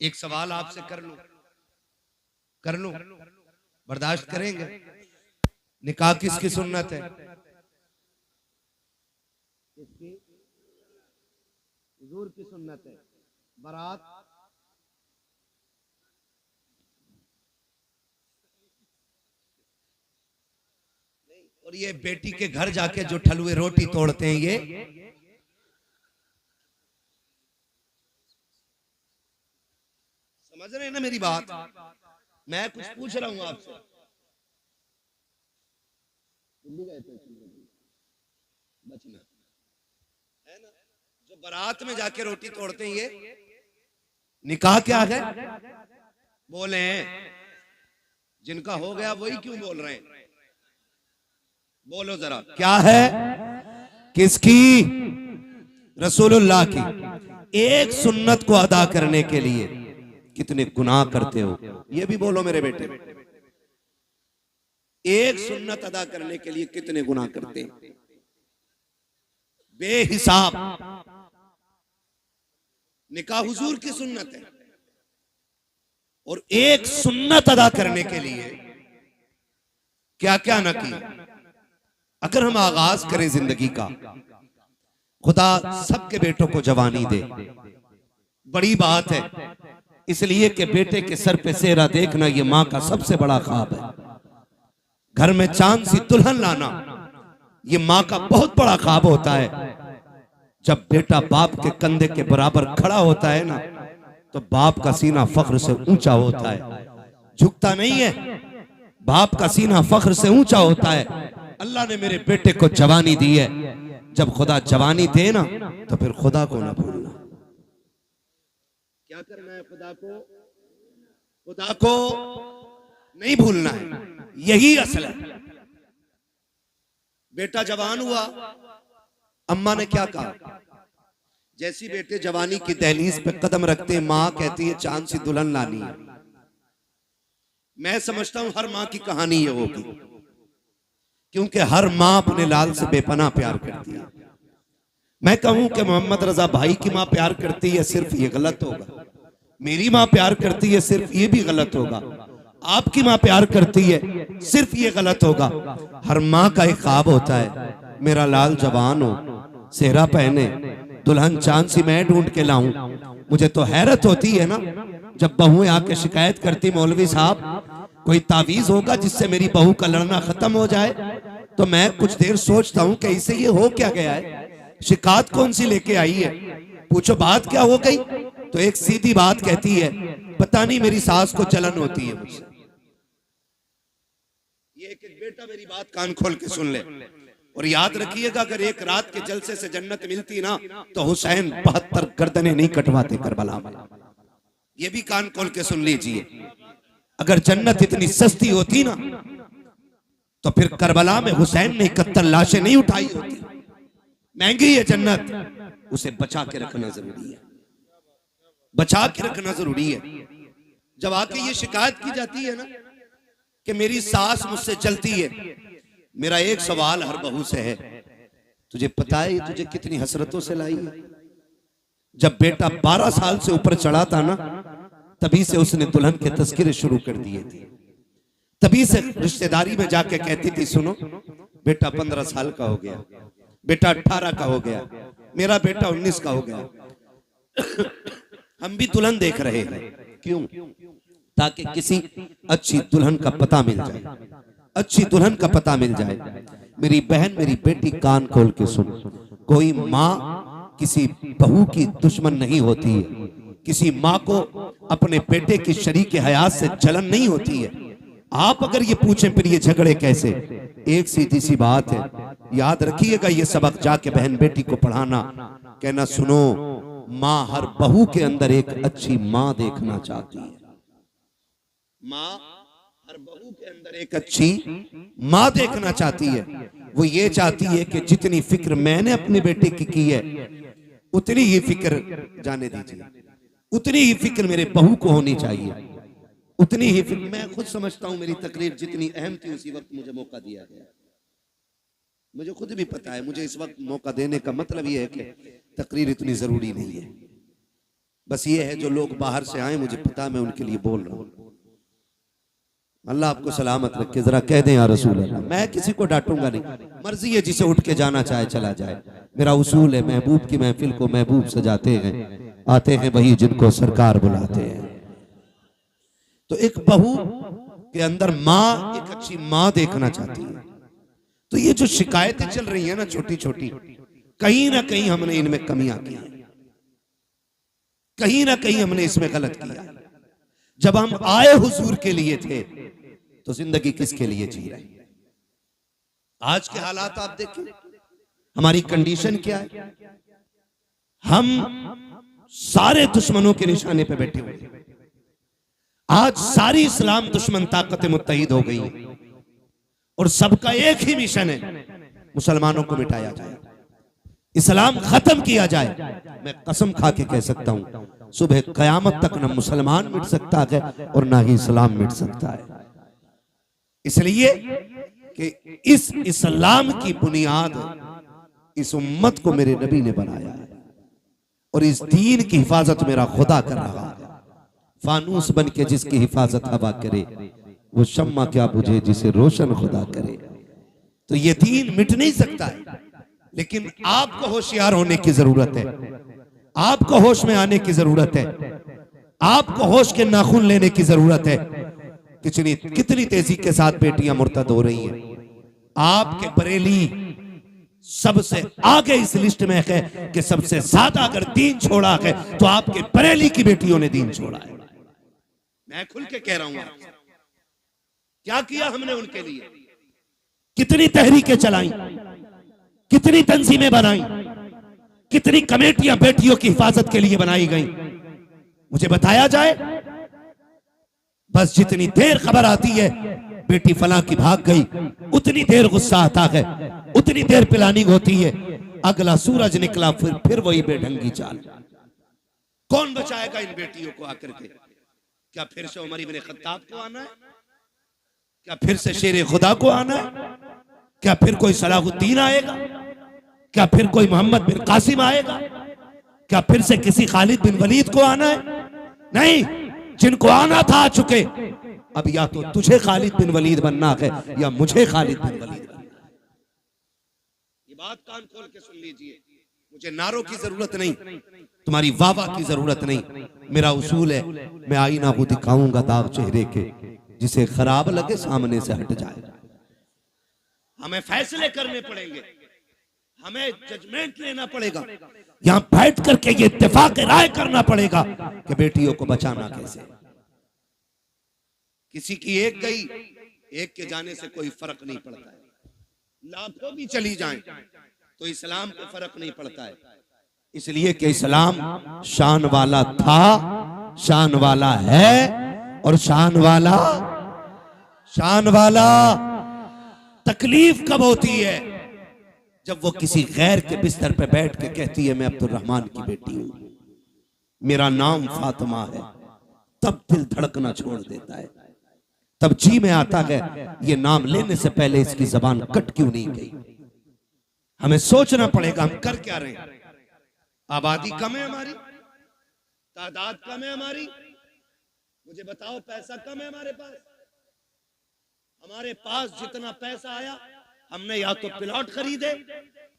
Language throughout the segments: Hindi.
एक सवाल आपसे कर लूं, बर्दाश्त करेंगे? निकाह किसकी सुन्नत है? किसकी? हुजूर की सुन्नत है। बारात और ये बेटी के घर जाके जो ठलुए रोटी तोड़ते हैं, ये समझ रहे हैं ना मेरी बात? मैं कुछ पूछ रहा हूं आपसे। दिल्ली गए थे बचना है ना? जो बारात में जाके रोटी तोड़ते हैं, ये निकाह क्या है? बोले जिनका हो गया वही क्यों बोल रहे हैं? बोलो जरा, क्या है? किसकी? रसूलुल्लाह की। एक सुन्नत को अदा करने के लिए कितने गुनाह करते हो, ये भी बोलो मेरे बेटे। एक सुन्नत अदा करने के लिए कितने गुनाह करते हैं, बेहिसाब। निकाह हुजूर की सुन्नत है, और एक सुन्नत अदा करने के लिए क्या क्या न किया। अगर हम आगाज करें जिंदगी का, खुदा सबके बेटों को जवानी दे, बड़ी बात है। इसलिए कि बेटे के सर पे सेहरा देखना ये माँ का सबसे बड़ा ख्वाब है। घर में चांद सी दुल्हन लाना ये माँ का बहुत बड़ा ख्वाब होता है। जब बेटा बाप के कंधे के बराबर खड़ा होता है ना, तो बाप का सीना फख्र से ऊंचा होता है, झुकता नहीं है। बाप का सीना फख्र से ऊंचा होता है। अल्लाह ने मेरे बेटे को जवानी दी है। जब खुदा जवानी दे ना, तो फिर खुदा को ना भूलना। क्या करना है? खुदा को नहीं भूलना है, यही असल है। बेटा जवान हुआ, अम्मा ने क्या कहा? जैसी बेटे जवानी की दहलीज पे कदम रखते हैं, माँ कहती है चांद सी दुल्हन लानी है। मैं समझता हूं हर माँ की कहानी ये होगी, क्योंकि हर माँ अपने लाल से बेपनाह प्यार करती है। मैं कहूं कि मोहम्मद रजा भाई की माँ प्यार करती है, सिर्फ ये गलत होगा। मेरी माँ प्यार करती है, सिर्फ ये भी गलत होगा। आपकी माँ प्यार करती है, सिर्फ ये गलत होगा। हर माँ का एक ख्वाब होता है, मेरा लाल जवान हो, सेहरा पहने, दुल्हन चांद सी मैं ढूंढ के लाऊं। मुझे तो हैरत होती है ना, जब बहुएं आके शिकायत करती, मौलवी साहब कोई तावीज होगा जिससे मेरी बहू का लड़ना खत्म हो जाए। तो मैं कुछ देर सोचता हूं कि इसे ये हो क्या गया है, शिकायत कौन सी लेके आई है, पूछो बात क्या हो गई। तो एक सीधी बात कहती है, पता नहीं मेरी सास को जलन होती है मुझसे। ये एक बेटा मेरी बात कान खोल के सुन ले, और याद रखिएगा, अगर एक रात के जलसे से जन्नत मिलती ना, तो हुसैन 72 गर्दनें नहीं कटवाते करबला में। ये भी कान खोल के सुन लीजिए। अगर जन्नत इतनी सस्ती होती ना, तो फिर करबला में हुसैन ने 71 लाशें नहीं उठाई होती। महंगी है जन्नत, उसे बचा के रखना जरूरी है, बचा के रखना जरूरी है। जब आके ये शिकायत की जाती है ना कि मेरी सास मुझसे जलती है, मेरा एक सवाल हर बहू से है, तुझे पता है तुझे कितनी हसरतों से लाई है? जब बेटा 12 साल से ऊपर चढ़ा था ना, तभी से उसने दुल्हन के तस्करे शुरू कर दिए थे। तभी से रिश्तेदारी में जाके कहती थी, सुनो बेटा 15 साल का हो गया, बेटा 18 का हो गया, मेरा बेटा 19 का हो गया। हम भी दुल्हन देख रहे हैं। क्यों? ताकि किसी अच्छी दुल्हन का पता मिल जाए, अच्छी दुल्हन का पता मिल जाए। मेरी बहन, मेरी बेटी, कान खोल के सुन, कोई माँ किसी बहू की दुश्मन नहीं होती है। किसी माँ को अपने बेटे की शरीक हयात से जलन नहीं होती है। आप अगर ये पूछें फिर ये झगड़े कैसे, एक सीधी सी बात है, याद रखिएगा ये सबक जाके बहन बेटी को पढ़ाना, कहना सुनो माँ हर बहू के अंदर एक अच्छी माँ देखना चाहती है। माँ हर बहू के अंदर एक अच्छी माँ देखना चाहती है। वो ये चाहती है कि जितनी फिक्र मैंने अपने बेटे की है, उतनी ही फिक्र, जाने दीजिए, उतनी ही फिक्र मेरे बहू को होनी चाहिए, उतनी ही फिक्र। मैं खुद समझता हूं मेरी तकरीर जितनी अहम थी उसी वक्त मुझे मौका दिया गया। मुझे खुद भी पता है मुझे इस वक्त मौका देने का मतलब यह है कि तकरीर इतनी जरूरी नहीं है। बस ये है जो लोग बाहर से आए, मुझे पता, मैं उनके लिए बोल रहा हूं। अल्लाह आपको सलामत रखे। जरा कह दें या रसूल अल्लाह। मैं किसी को डांटूंगा नहीं, मर्जी है जिसे उठ के जाना चाहे चला जाए। मेरा उसूल है, महबूब की महफिल को महबूब सजाते हैं, आते हैं वही जिनको सरकार बुलाते हैं। तो एक बहू के अंदर माँ, एक अच्छी माँ देखना चाहती है। तो ये जो शिकायतें चल रही है ना छोटी छोटी, कहीं ना कहीं हमने इनमें कमियां की, कहीं ना कहीं हमने इसमें गलत किया। जब हम आए हुजूर के लिए थे तो जिंदगी किसके लिए जी रहे? आज के हालात आप देखें, हमारी कंडीशन क्या है। हम सारे दुश्मनों के निशाने पे बैठे हुए हैं। आज सारी इस्लाम दुश्मन ताकतें मुत्तहिद हो गई हैं और सबका एक ही मिशन है, मुसलमानों को मिटाया जाए, इस्लाम खत्म किया जाए। मैं कसम खा के कह सकता हूं, सुबह कयामत तक न मुसलमान मिट सकता है और ना ही इस्लाम मिट सकता है। इसलिए कि इस इस्लाम की बुनियाद इस उम्मत को मेरे नबी ने बनाया है और इस दीन की हिफाजत मेरा खुदा कर रहा है। फानूस बन के जिसकी हिफाजत हवा करे, वो शम्मा क्या बुझे जिसे रोशन खुदा करे। तो ये दीन मिट नहीं सकता है, लेकिन आपको होशियार होने की जरूरत है, आपको होश में आने की जरूरत है, आपको होश के नाखून लेने की जरूरत है। कितनी तेजी के साथ बेटियां मुर्तद हो रही हैं। आपके बरेली सबसे आगे इस लिस्ट में है कि सबसे ज्यादा अगर दीन छोड़ा है तो आपके बरेली की बेटियों ने दीन छोड़ा है। मैं खुल के कह रहा हूं, क्या किया हमने उनके लिए, कितनी तहरीकें चलाई, कितनी तंजीमें बनाई, कितनी कमेटियां बेटियों की हिफाजत के लिए बनाई गई। मुझे बताया जाए, बस जितनी देर खबर आती है बेटी फलां की भाग गई, उतनी देर गुस्सा आता है, उतनी देर प्लानिंग होती है। अगला सूरज निकला फिर वही बेढंगी चाल। कौन बचाएगा इन बेटियों को आकर के? क्या फिर से उमर इब्न खत्ताब को आना है? क्या फिर से शेर खुदा को आना है? क्या फिर कोई सलाहुद्दीन आएगा? क्या फिर कोई मोहम्मद बिन कासिम आएगा? क्या फिर से किसी खालिद बिन वलीद को आना है? नहीं, जिनको आना था आ चुके। अब या तो तुझे खालिद बिन वलीद बनना है या मुझे खालिद बिन वलीद बनना है। ये बात कान खोल के सुन लीजिए। मुझे नारों की जरूरत नहीं, तुम्हारी वाह की जरूरत नहीं। मेरा उसूल है, मैं आईना को दिखाऊंगा दाग चेहरे के, जिसे खराब लगे सामने से हट जाए। हमें फैसले करने पड़ेंगे, हमें जजमेंट लेना पड़ेगा, यहां बैठ करके ये इत्तेफाक राय करना पड़ेगा कि बेटियों को बचाना कैसे। किसी की एक गई, एक के जाने से कोई फर्क नहीं पड़ता है। लाखों भी चली जाएं तो इस्लाम को फर्क नहीं पड़ता है, इसलिए कि इस्लाम शान वाला था, शान वाला है और शान वाला। तकलीफ कब होती है? जब वो किसी गैर के बिस्तर पे बैठ के कहती है मैं अब्दुर्रहमान की बेटी हूं, मेरा नाम फातिमा है, तब दिल धड़कना छोड़ देता है। तब जी में आता है ये नाम लेने से पहले इसकी जबान कट क्यों नहीं गई। हमें सोचना पड़ेगा हम कर क्या रहे हैं। आबादी कम है हमारी, तादाद कम है हमारी, मुझे बताओ पैसा कम है हमारे पास। हमारे पास जितना पैसा आया हमने या तो प्लॉट खरीदे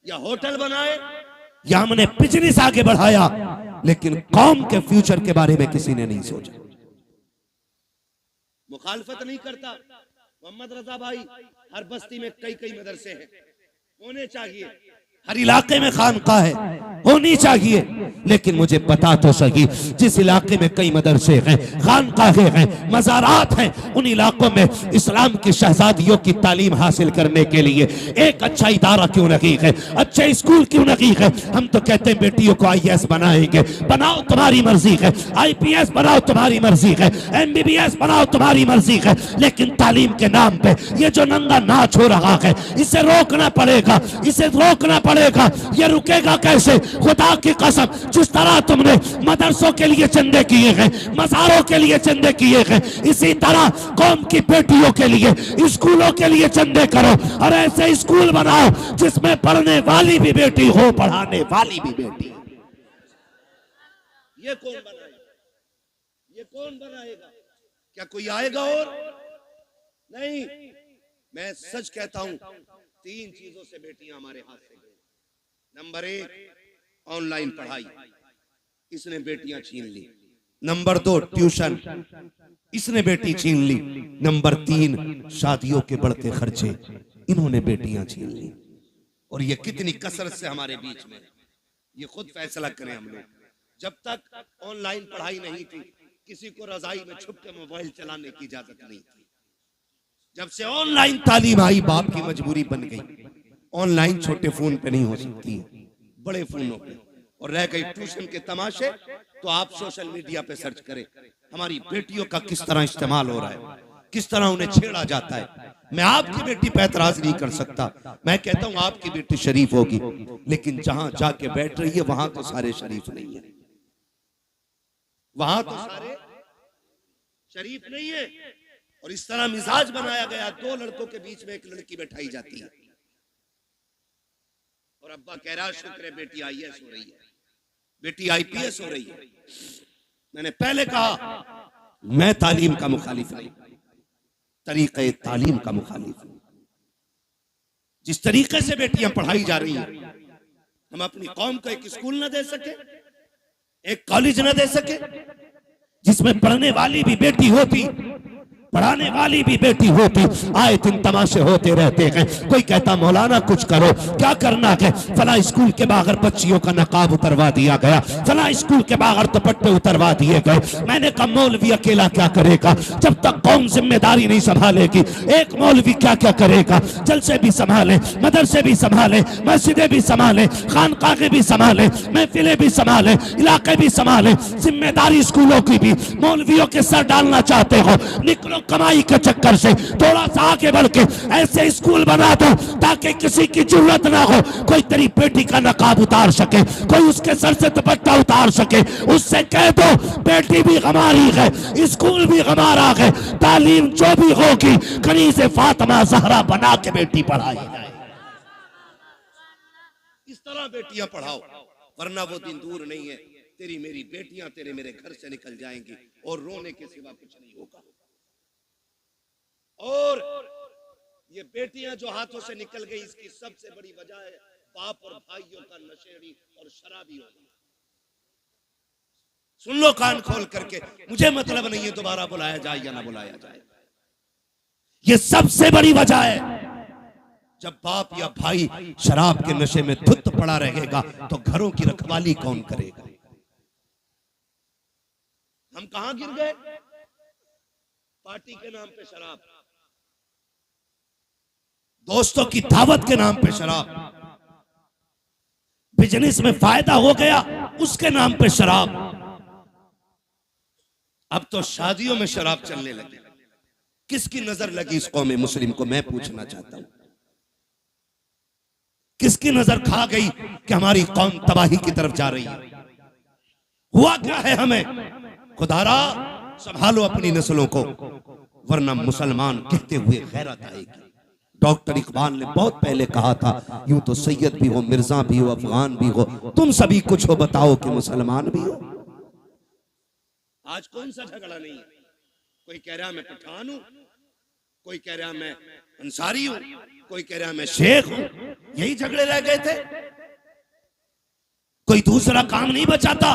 या होटल बनाए या हमने बिजनेस आगे बढ़ाया, लेकिन कौम के फ्यूचर के बारे में किसी ने नहीं सोचा। मुखालफत नहीं करता मोहम्मद रजा भाई, हर बस्ती में कई कई मदरसे हैं, होने चाहिए, हर इलाके में खानकाह है, होनी चाहिए। लेकिन मुझे बता तो सही, जिस इलाके में कई मदरसे हैं, खानकाहें हैं, मज़ारात हैं, उन इलाकों में इस्लाम की शहजादियों की तालीम हासिल करने के लिए एक अच्छा इदारा क्यों नहीं है, अच्छे स्कूल क्यों नहीं है। हम तो कहते हैं बेटियों को IAS बनाएंगे, बनाओ तुम्हारी मर्जी है, IPS बनाओ तुम्हारी मर्जी है, MBBS बनाओ तुम्हारी मर्जी है, लेकिन तालीम के नाम पे ये जो नंगा नाच हो रहा है इसे रोकना पड़ेगा, इसे रोकना पड़ेगा। ये रुकेगा कैसे? खुदा की कसम, जिस तरह तुमने मदरसों के लिए चंदे किए हैं, मज़ारों के लिए चंदे किए हैं, इसी तरह कौम की बेटियों के लिए, स्कूलों के लिए चंदे करो और ऐसे स्कूल बनाओ जिसमें पढ़ने वाली भी बेटी हो, पढ़ाने वाली भी बेटी। ये कौन बनाएगा? ये कौन बनाएगा? क्या कोई आएगा? और नहीं। मैं सच कहता हूं, 3 चीजों से बेटियां हमारे हाथ से गई। नंबर 1, ऑनलाइन पढ़ाई, इसने बेटियां छीन ली। नंबर 2, ट्यूशन, इसने बेटी छीन ली। नंबर 3, शादियों के बढ़ते खर्चे, इन्होंने बेटियां छीन ली। और ये कितनी कसरत से हमारे बीच में, ये खुद फैसला करें हम लोग। जब तक ऑनलाइन पढ़ाई नहीं थी, किसी को रजाई में छुप के मोबाइल चलाने की इजाजत नहीं थी। जब से ऑनलाइन तालीम आई, बाप की मजबूरी बन गई। ऑनलाइन छोटे फोन पे नहीं हो सकती, बड़े फोनों पे। और रह गई ट्यूशन के तमाशे, तो आप सोशल मीडिया पे सर्च करें हमारी बेटियों का किस तरह इस्तेमाल हो रहा है, किस तरह उन्हें छेड़ा जाता है। मैं आपकी बेटी पे एतराज नहीं कर सकता, मैं कहता हूं आपकी बेटी शरीफ होगी, लेकिन जहां जाके बैठ रही है वहां तो सारे शरीफ नहीं है, वहां तो सारे शरीफ नहीं है। और इस तरह मिजाज बनाया गया, 2 लड़कों के बीच में एक लड़की बैठाई जाती है, और अब्बा कह रहा शुक्र है बेटी आईएएस हो रही है, बेटी आईपीएस हो रही है। मैंने पहले कहा मैं तालीम का मुखालिफ नहीं, तरीके तालीम का मुखालिफ हूं। जिस तरीके से बेटियां पढ़ाई जा रही हैं, हम अपनी कौम को एक स्कूल न दे सके, एक कॉलेज न दे सके जिसमें पढ़ने वाली भी बेटी होती, पढ़ाने वाली भी बेटी होती। आए दिन तमाशे होते रहते हैं। कोई कहता मौलाना कुछ करो, क्या करना है? फला स्कूल के बाहर बच्चियों का नकाब उतरवा दिया गया, फला स्कूल के बाहर दुपट्टे उतरवा दिए गए। मैंने कहा मौलवी अकेला क्या करेगा, जब तक कौम जिम्मेदारी नहीं संभालेगी। एक मौलवी क्या क्या करेगा? जलसे भी संभाले, मदरसे भी संभाले, मस्जिदें भी संभाले, खानकाहें भी संभाले, महफिलें भी संभाले, इलाके भी संभाले। जिम्मेदारी स्कूलों की भी मौलवियों के सर डालना चाहते हो? निकलो कमाई के चक्कर से, थोड़ा सा आगे बढ़ के ऐसे स्कूल बना दो ताकि किसी की जरूरत ना हो, कोई तेरी बेटी का नकाब उतार सके, कोई उसके सर से दुपट्टा उतार सके। उससे कह दो बेटी भी हमारी है, स्कूल भी हमारा है, तालीम जो भी होगी कनीज़े फातिमा ज़हरा बना के बेटी पढ़ाई जाए। इस तरह बेटियां पढ़ाओ, वरना वो दिन दूर नहीं है, तेरी मेरी बेटियां तेरे मेरे घर से निकल जाएंगी और रोने के सिवा कुछ नहीं होगा। और ये बेटियां जो हाथों से निकल गई, इसकी सबसे बड़ी वजह है बाप और भाइयों का नशेड़ी और शराबी होना। सुन लो कान खोल करके, मुझे मतलब नहीं है दोबारा बुलाया जाए या ना बुलाया जाए, ये सबसे बड़ी वजह है। जब बाप या भाई शराब के नशे में धुत पड़ा रहेगा तो घरों की रखवाली कौन करेगा? हम कहां गिर गए? पार्टी के नाम पे शराब, दोस्तों की दावत के नाम पे शराब, बिजनेस में फायदा हो गया उसके नाम पे शराब। अब तो शादियों में शराब चलने लगी। किसकी नजर लगी इस कौम मुस्लिम को? मैं पूछना चाहता हूं, किसकी नजर खा गई कि हमारी कौम तबाही की तरफ जा रही है? हुआ क्या है हमें? खुदारा संभालो अपनी नस्लों को, वरना मुसलमान कहते हुए गैरत आएगी। डॉक्टर इकबाल ने बहुत पहले कहा था, यूं तो सैयद भी हो, मिर्जा भी हो, अफगान भी हो, तुम सभी कुछ हो, बताओ कि मुसलमान भी हो। आज कौन सा झगड़ा नहीं है? कोई कह रहा मैं पठान हूं, कोई कह रहा मैं अंसारी हूं, कोई कह रहा मैं शेख हूं। यही झगड़े रह गए थे, कोई दूसरा काम नहीं बचाता।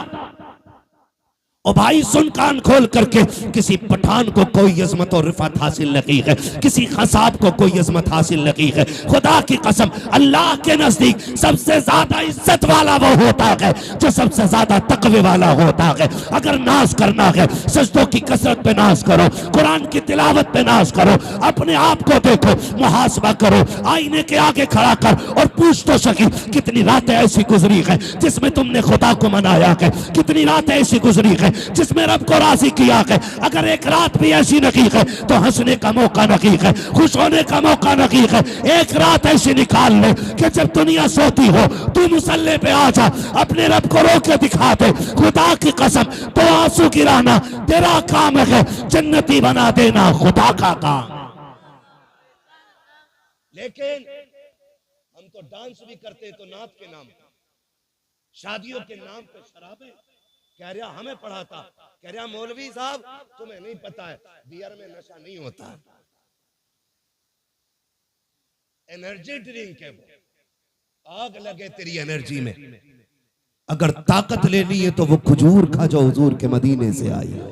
ओ भाई सुन कान खोल करके, किसी पठान को कोई अजमत और रिफत हासिल नहीं है, किसी खसाब को कोई अजमत हासिल नहीं है। खुदा की कसम, अल्लाह के नजदीक सबसे ज्यादा इज्जत वाला वो होता है जो सबसे ज्यादा तकवे वाला होता है। अगर नाज करना है, सजदों की कसरत पे नाज करो, कुरान की तिलावत पे नाज करो, अपने आप को देखो, मुहासबा करो, आईने के आगे खड़ा कर और पूछ तो सकी कितनी रातें ऐसी गुजरी है जिसमें तुमने खुदा को मनाया है, कितनी रातें ऐसी गुजरी है जिसमें रब को राजी किया है। अगर एक रात भी ऐसी नहीं है तो हंसने का मौका नहीं है, खुश होने का मौका नहीं है। एक रात ऐसी निकाल ले कि जब दुनिया सोती हो तू मुसल्ले पे आ जा, अपने रब को रो के दिखा दे। खुदा की कसम, तो आंसू गिराना तेरा काम है, जन्नती बना देना खुदा का काम। लेकिन हम तो डांस भी करते तो नात के नाम पे, शादियों के नाम पे शराबें, कह रहा हमें पढ़ाता, कह रहा मौलवी साहब तुम्हें नहीं पता है बियर में नशा नहीं होता, एनर्जी ड्रिंक है वो, आग लगे तेरी एनर्जी में, अगर ताकत लेनी है तो वो खजूर खा जो हुजूर के मदीने से आई हो।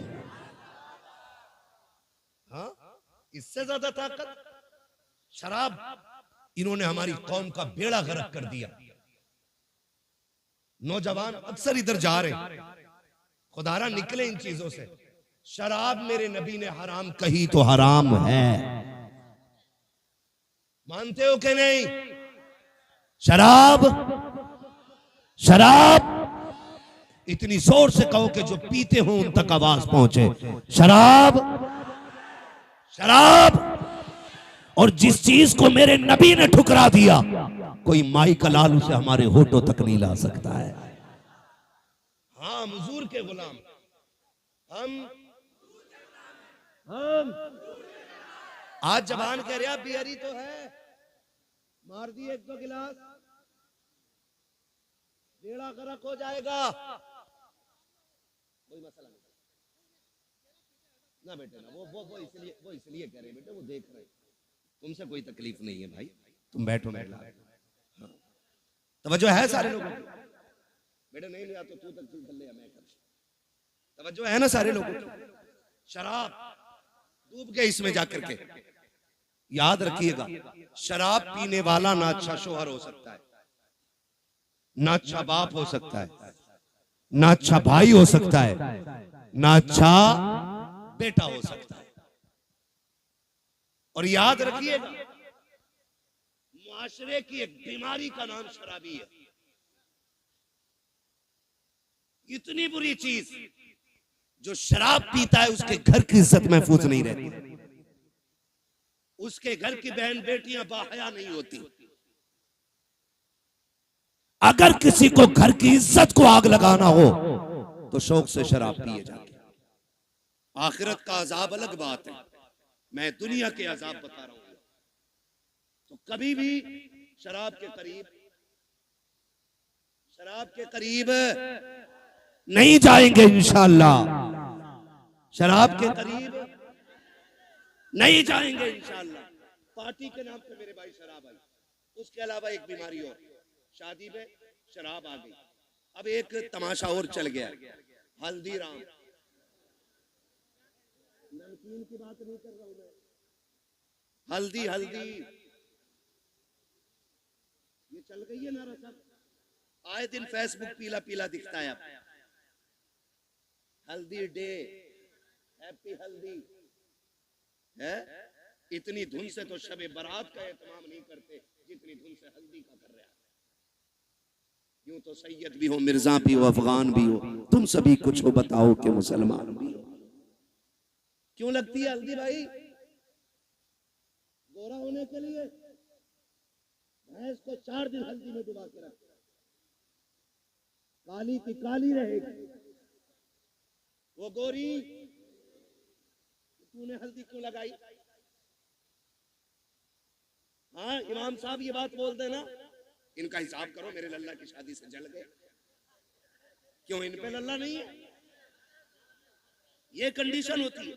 हाँ, इससे ज्यादा ताकत शराब। इन्होंने हमारी कौम का बेड़ा गर्क कर दिया। नौजवान अक्सर इधर जा रहे हैं, खुदारा निकले इन चीजों से। शराब मेरे नबी ने हराम कही तो हराम है, मानते हो कि नहीं? शराब, शराब इतनी जोर से कहो कि जो पीते हो उन तक आवाज पहुंचे। शराब, शराब। और जिस चीज को मेरे नबी ने ठुकरा दिया, कोई माई का लाल उसे हमारे होठों तक नहीं ला सकता है। हाँ, हुजूर के गुलाम हम आज जबान कह रहा बियरी तो है, मार दिए एक दो गिलास बेड़ा गर्क हो जाएगा, कोई मसला नहीं ना बेटे ना। वो इसलिए कह रहे बेटे, वो देख रहे, तुमसे कोई तकलीफ नहीं है भाई, तुम बैठो बैठो। हाँ, तवज्जो है सारे लोगों की? बेटे नहीं लिया तो तू तक कर ले, मैं कर। तवज्जो है ना सारे लोगों की? शराब डूब गए इसमें जाकर के। याद रखिएगा, शराब पीने वाला ना अच्छा शोहर हो सकता है, ना अच्छा बाप हो सकता है, ना अच्छा भाई हो सकता है, ना अच्छा बेटा हो सकता है। और याद रखिएगा, मुआशरे की एक बीमारी का नाम शराबी है। इतनी बुरी चीज, जो शराब पीता है उसके घर की इज्जत महफूज नहीं रहती, उसके घर की बहन बेटियां बाहया नहीं होती। अगर किसी को घर की इज्जत को आग लगाना हो तो शौक से शराब पिए जाके। आखिरत का अजाब अलग बात है, मैं दुनिया के अजाब बता रहा हूं। तो कभी भी शराब के करीब नहीं जाएंगे इंशाअल्लाह, शराब के करीब नहीं जाएंगे इंशाअल्लाह। पार्टी के नाम पे मेरे भाई शराब आई, उसके अलावा एक बीमारी और, शादी में शराब आ गई। अब एक तमाशा और चल गया, हल्दीराम। नमकीन की बात नहीं कर रहा हूं मैं, हल्दी हल्दी ये चल गई है नारा सब, आए दिन फेसबुक पीला पीला दिखता है। अब हल्दी डे, हैप्पी हल्दी है। इतनी धुन से तो शबे बारात का एहतमाम नहीं करते जितनी धुन से हल्दी का कर रहा है। यूं तो सैयद भी हो, मिर्जा भी हो, अफगान भी हो, तुम सभी कुछ हो बताओ कि मुसलमान भी हो। क्यों लगती है हल्दी भाई? गोरा होने के लिए भैंस को 4 दिन हल्दी में डुबा के रखते, काली की काली रहेगी वो गोरी। तूने हल्दी क्यों लगाई? हाँ, इमाम साहब ये बात बोल देना, इनका हिसाब करो, मेरे लल्ला की शादी से जल गए। क्यों इन पे लल्ला नहीं है? ये कंडीशन होती है।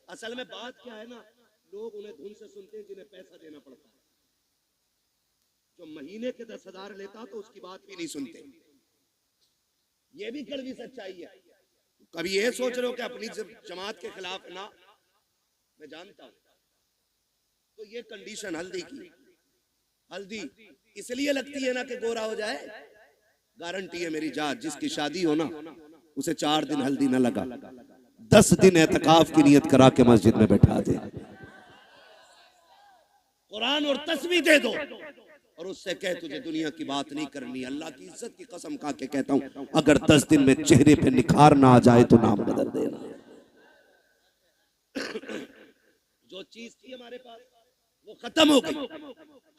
असल में बात क्या है ना, लोग उन्हें धुन से सुनते हैं जिन्हें पैसा देना पड़ता है। जो महीने के 10,000 लेता तो उसकी बात भी नहीं सुनते। ये भी कड़वी सच्चाई है। कभी ये सोच रहे हो कि अपनी जमात के खिलाफ ना, मैं जानता हूं। तो ये कंडीशन हल्दी की, हल्दी इसलिए लगती है ना कि गोरा हो जाए। गारंटी है मेरी जात, जिसकी शादी हो ना उसे 4 दिन हल्दी ना लगा, 10 दिन एतकाफ की नियत करा के मस्जिद में बैठा दे, कुरान और तस्बीह दे दो और उससे कह तुझे दुनिया की बात नहीं करनी। अल्लाह की इज्जत की कसम खा के कहता हूं, अगर 10 दिन में चेहरे पे निखार ना आ जाए तो नाम बदल देना। जो चीज थी हमारे पास वो खत्म हो गई।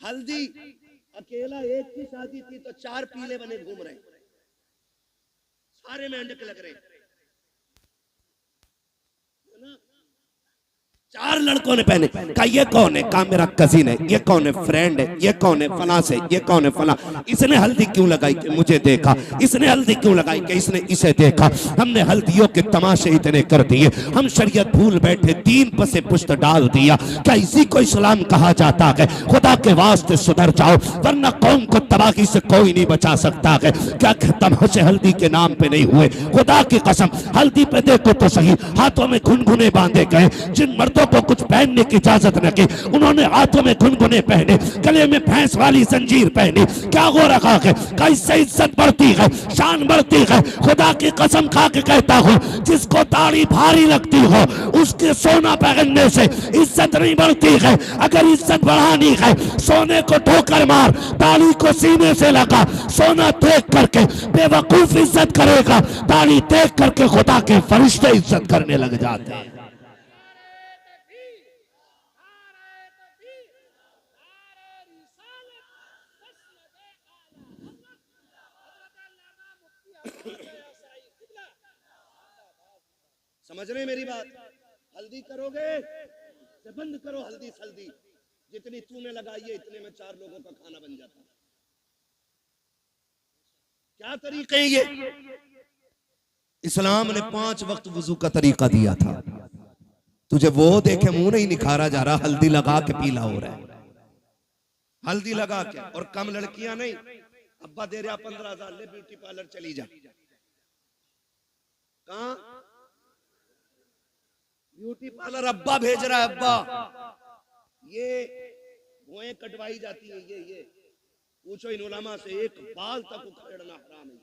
हल्दी अकेला एक की शादी थी तो 4 पीले बने घूम रहे, सारे मेंढक लग रहे है ना। 4 लड़कों ने पहने। कहा ये कौन है? कहा मेरा कजिन है। ये कौन है? फ्रेंड है। ये कौन है? फला से। ये कौन है? फला। इसने हल्दी क्यों लगाई? कि मुझे देखा। इसने हल्दी क्यों लगाई? कि इसने इसे देखा। हमने हल्दियों के तमाशे इतने कर दिए, हम शरीयत भूल बैठे, दीन पर से पुश्त डाल दिया। क्या इसी को इस्लाम कहा जाता है? खुदा के वास्ते सुधर जाओ, वरना कौम को तबाही से कोई नहीं बचा सकता है। क्या तमाशे हल्दी के नाम पे नहीं हुए? खुदा की कसम, हल्दी पे देखो तो सही, हाथों में घुनघुने बांधे गए। जिन मर्दों को कुछ पहनने की इजाजत न की, उन्होंने हाथों में घुनघुने पहने, गले में भैंस वाली जंजीर पहनी। क्या हो रखा है? कैसे इज्जत बढ़ती है, शान बढ़ती है। खुदा की कसम खा के कहता हूँ, जिसको दाढ़ी भारी लगती हो उसके सोना पहनने से इज्जत नहीं बढ़ती है। अगर इज्जत बढ़ानी है, सोने को ठोकर मार, दाढ़ी को सीने से लगा। सोना देख करके बेवकूफ इज्जत करेगा, दाढ़ी देख करके खुदा के फरिश्ते इज्जत करने लग जाते हैं। समझ रहे मेरी बात? हल्दी करोगे तो बंद करो हल्दी सल्दी। जितनी तूने लगाई है इतने में 4 लोगों का खाना बन जाता। क्या तरीके हैं ये? इस्लाम ने 5 वक्त वुजू का तरीका दिया था। तुझे वो देखे मुंह नहीं निखारा जा रहा, हल्दी लगा के पीला हो रहा है। हल्दी लगा के। और कम लड़कियां नहीं, अब्बा दे रहा 15,000, ले ब्यूटी पार्लर चली जा। कहां? ब्यूटी पार्लर अब्बा भेज रहा है। अब्बा ये भुएं कटवाई जाती है। ये पूछो इन उलमा से, एक बाल तक उखेड़ना हराम है।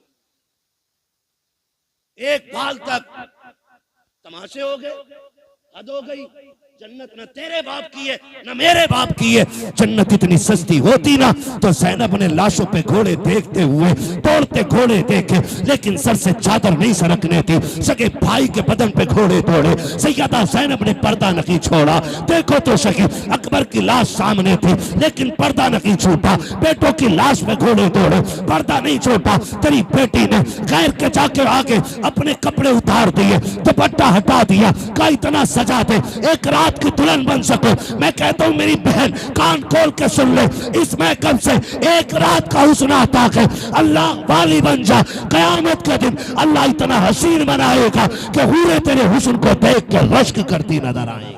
एक बाल तक। तमाशे हो गए, हद हो गई। जन्नत न तेरे बाप की है न मेरे बाप की है। जन्नत इतनी सस्ती होती ना तो ज़ैनब ने लाशों पे घोड़े देखते हुए दौड़ते घोड़े देखे, लेकिन सर से चादर नहीं सरकने थी। सगे भाई के बदन पे घोड़े दौड़े, सैयदा ज़ैनब ने पर्दा नहीं छोड़ा। देखो तो सही, अकबर की लाश सामने थी लेकिन पर्दा नहीं छूटा। बेटों की लाश पे घोड़े दौड़े, पर्दा नहीं छोटा। तेरी बेटी ने गैर के जाके आगे अपने कपड़े उतार दिए, दुपट्टा हटा दिया। का इतना सजा दे एक रात की दुल्हन बन सको। मैं कहता हूं मेरी बहन कान खोल के सुन ले, इस महकम से एक रात का हुस्न आता है। अल्लाह वाली बन जा, कयामत के दिन अल्लाह इतना हसीन बनाएगा कि हूरे तेरे हुस्न को देख के रश्क करती नजर आएगी।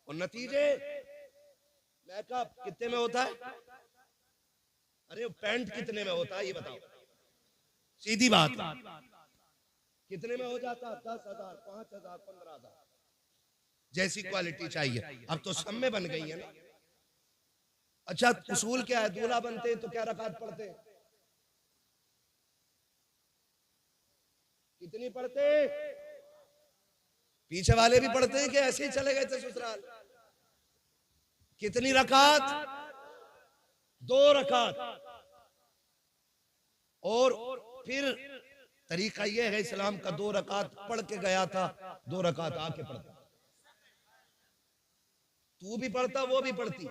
और नतीजे मेकअप कितने में होता है? अरे पैंट कितने में होता है ये बताओ, सीधी बात। कितने में हो जाता? 10,000, 5,000, 15,000, जैसी क्वालिटी चाहिए। अब तो सब में बन गई है ना। अच्छा उसूल क्या है? दूल्हा बनते तो क्या रकात पढ़ते? कितनी पढ़ते? पीछे वाले भी पढ़ते हैं कि ऐसे ही चले गए थे ससुराल? कितनी रकात? 2 रकात। और फिर तरीका यह है इस्लाम का, 2 रकात पढ़ के गया था, 2 रकात आके पढ़ता। तू भी पढ़ता, वो भी पढ़ती,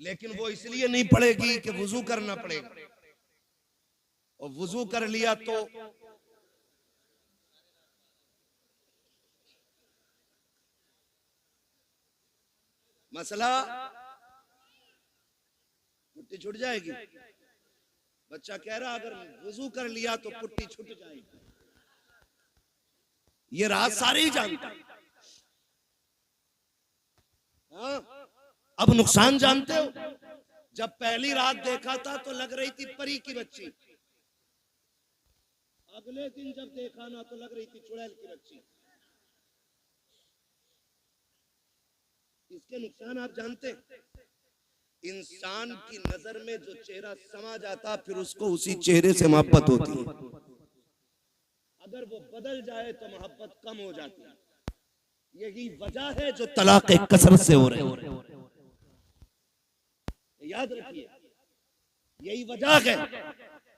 लेकिन वो इसलिए नहीं पढ़ेगी कि वुजू करना पड़ेगा। और वुजू कर लिया तो मसला पुट्टी छूट जाएगी। बच्चा कह रहा अगर वुजू कर लिया तो पुट्टी छूट जाएगी। ये राज सारे ही जानते हैं। हाँ? अब नुकसान जानते हो? जब पहली रात देखा था तो लग रही थी परी की बच्ची, अगले दिन जब देखा ना तो लग रही थी चुड़ैल की बच्ची। इसके नुकसान आप जानते हैं? इंसान की नजर में जो चेहरा समा जाता फिर उसको उसी चेहरे से मोहब्बत होती है। अगर वो बदल जाए तो मोहब्बत कम हो जाती है। यही वजह है जो तलाक कसरत से हो रहे हैं। याद रखिए, यही वजह है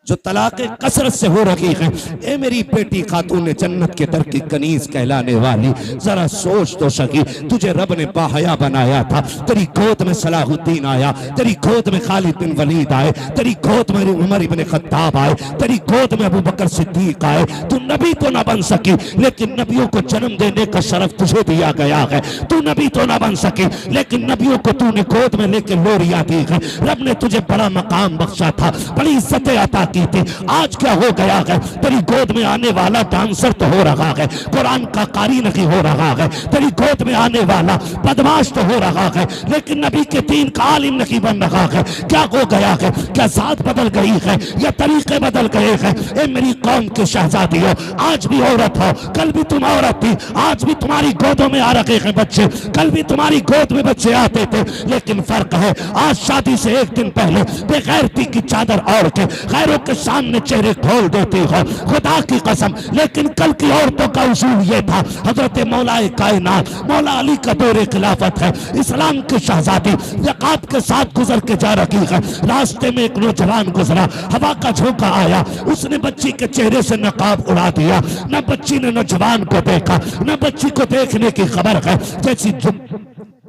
जो तलाक़े कसरत से हो रही है। ए मेरी बेटी खातून जन्नत के दर की कनीज कहलाने वाली, जरा सोच तो सकी, तुझे रब ने बाहया बनाया था, तेरी गोद में सलाहुद्दीन आया, तेरी गोद में खालिद बिन वलीद आए, तेरी गोद में उमर इब्न खत्ताब आए, तेरी गोद में अबू बकर सिद्दीक आए। तू नबी तो ना बन सकी, लेकिन नबियों को जन्म देने का शरफ तुझे दिया गया है। तू नबी तो ना बन सकी, लेकिन नबियों को तूने गोद में लेके लोरिया दी है। रब ने तुझे बड़ा मकाम बख्शा था, बड़ी इज्जतें अता की थी। आज क्या हो गया है, तेरी गोद में आने वाला डांसर तो हो रहा है, कुरान का कारी नहीं हो रहा है। तेरी गोद में आने वाला बदमाश तो हो रहा है, लेकिन नबी के दीन का आलिम नहीं बन रहा है। क्या हो गया है, क्या जात बदल गई है या तरीके बदल गए हैं? ए मेरी कौम के शहजादी हो, आज भी औरत हो, कल भी तुम औरत थी, आज भी तुम्हारी गोदों में आ रखे हैं बच्चे, कल भी तुम्हारी गोद में बच्चे आते थे। लेकिन फर्क है, आज शादी से एक दिन पहले बेगैरती की चादर ओढ़ के गैरों के सामने चेहरे खोल देती हो, खुदा की कसम। लेकिन कल की औरतों का उसूल ये था, हजरत मौलाए कायनात मौला अली का दौरे खिलाफत है, इस्लाम की शहजादी यकाब के साथ गुजर के जा रही है। रास्ते में एक नौजवान गुजरा, हवा का झोंका आया, उसने बच्ची के चेहरे से नकाब उड़ा दिया। न बच्ची ने नौजवान को देखा, न बच्ची को देखने की खबर है। जैसी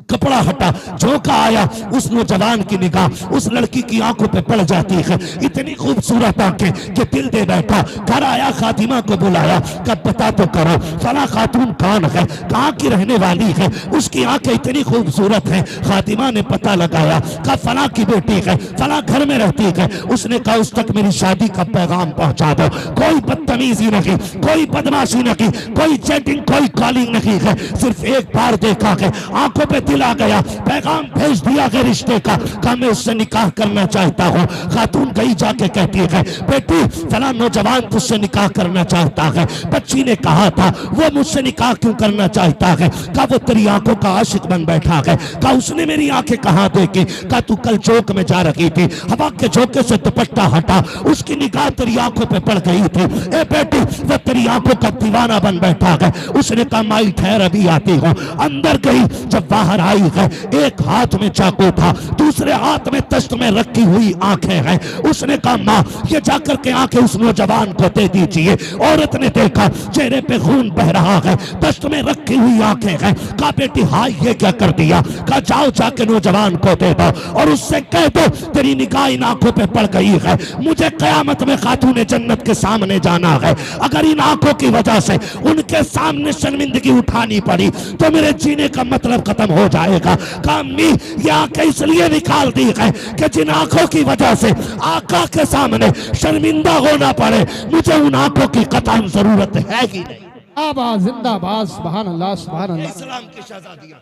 कपड़ा हटा, झोंका आया, उस नौजवान की निगाह उस लड़की की आंखों पे पड़ जाती है। इतनी खूबसूरत आंखें कि दिल दे बैठा। घर आया, खातिमा को बुलाया, कब बता तो करो फला खातून कौन है, कहाँ की रहने वाली है, उसकी आंखें इतनी खूबसूरत हैं। खातिमा ने पता लगाया, कहा फला की बेटी है, फला घर में रहती है। उसने कहा उस तक मेरी शादी का पैगाम पहुंचा दो। कोई बदतमीजी नहीं, कोई बदमाशी नहीं, कोई चैटिंग, कोई कॉलिंग नहीं है, सिर्फ एक बार देखा है, आंखों पे दिल आ गया, पैगाम भेज दिया है रिश्ते का, कहा मैं उससे निकाह करना चाहता हूँ। खातून गई जाके कहती है, बेटी फला नौजवान तुझसे निकाह करना चाहता है। बच्ची ने कहा था वो मुझसे निकाह क्यों करना चाहता है, कहा वो तेरी आंखों का आशिक बन बैठा है। कहा उसने मेरी आंखें कहाँ देखी, कहा तू कल चौक में जा रही थी, हवा के झोंके से दुपट्टा हटा, उसकी निगाह तेरी आंखों पे पड़ गई थी। ए बेटी वो तेरी आंखों का दीवाना बन बैठा है। उसने कहा माई ठहर अभी आती हूँ। अंदर गई, जब बाहर आई है, एक हाथ में चाकू था, दूसरे हाथ में तश्त में रखी हुई आंखें हैं। उसने कहा माँ ये जाकर के आंखें उस नौजवान को दे दीजिए। औरत ने देखा चेहरे पे खून बह रहा है, तश्त में रखी हुई आंखें हैं। कहा बेटी हाँ ये क्या कर दिया, कहा जाओ जाके नौजवान को दे दो और उससे कह दो तेरी निगाह इन आंखों पे पड़ गई है, मुझे कयामत में खातून जन्नत के सामने जाना है। अगर इन आंखों की वजह से उनके सामने शर्मिंदगी उठानी पड़ी तो मेरे जीने का मतलब खत्म हो जाएगा। कामी ये आंखें इसलिए निकाल दी है कि जिन आंखों की वजह से आका के सामने शर्मिंदा होना पड़े, मुझे उन आंखों की कतई जरूरत है ही नहीं। आबाद जिंदाबाद, सुभान अल्लाह सुभान अल्लाह। इस्लाम की शहजादियां,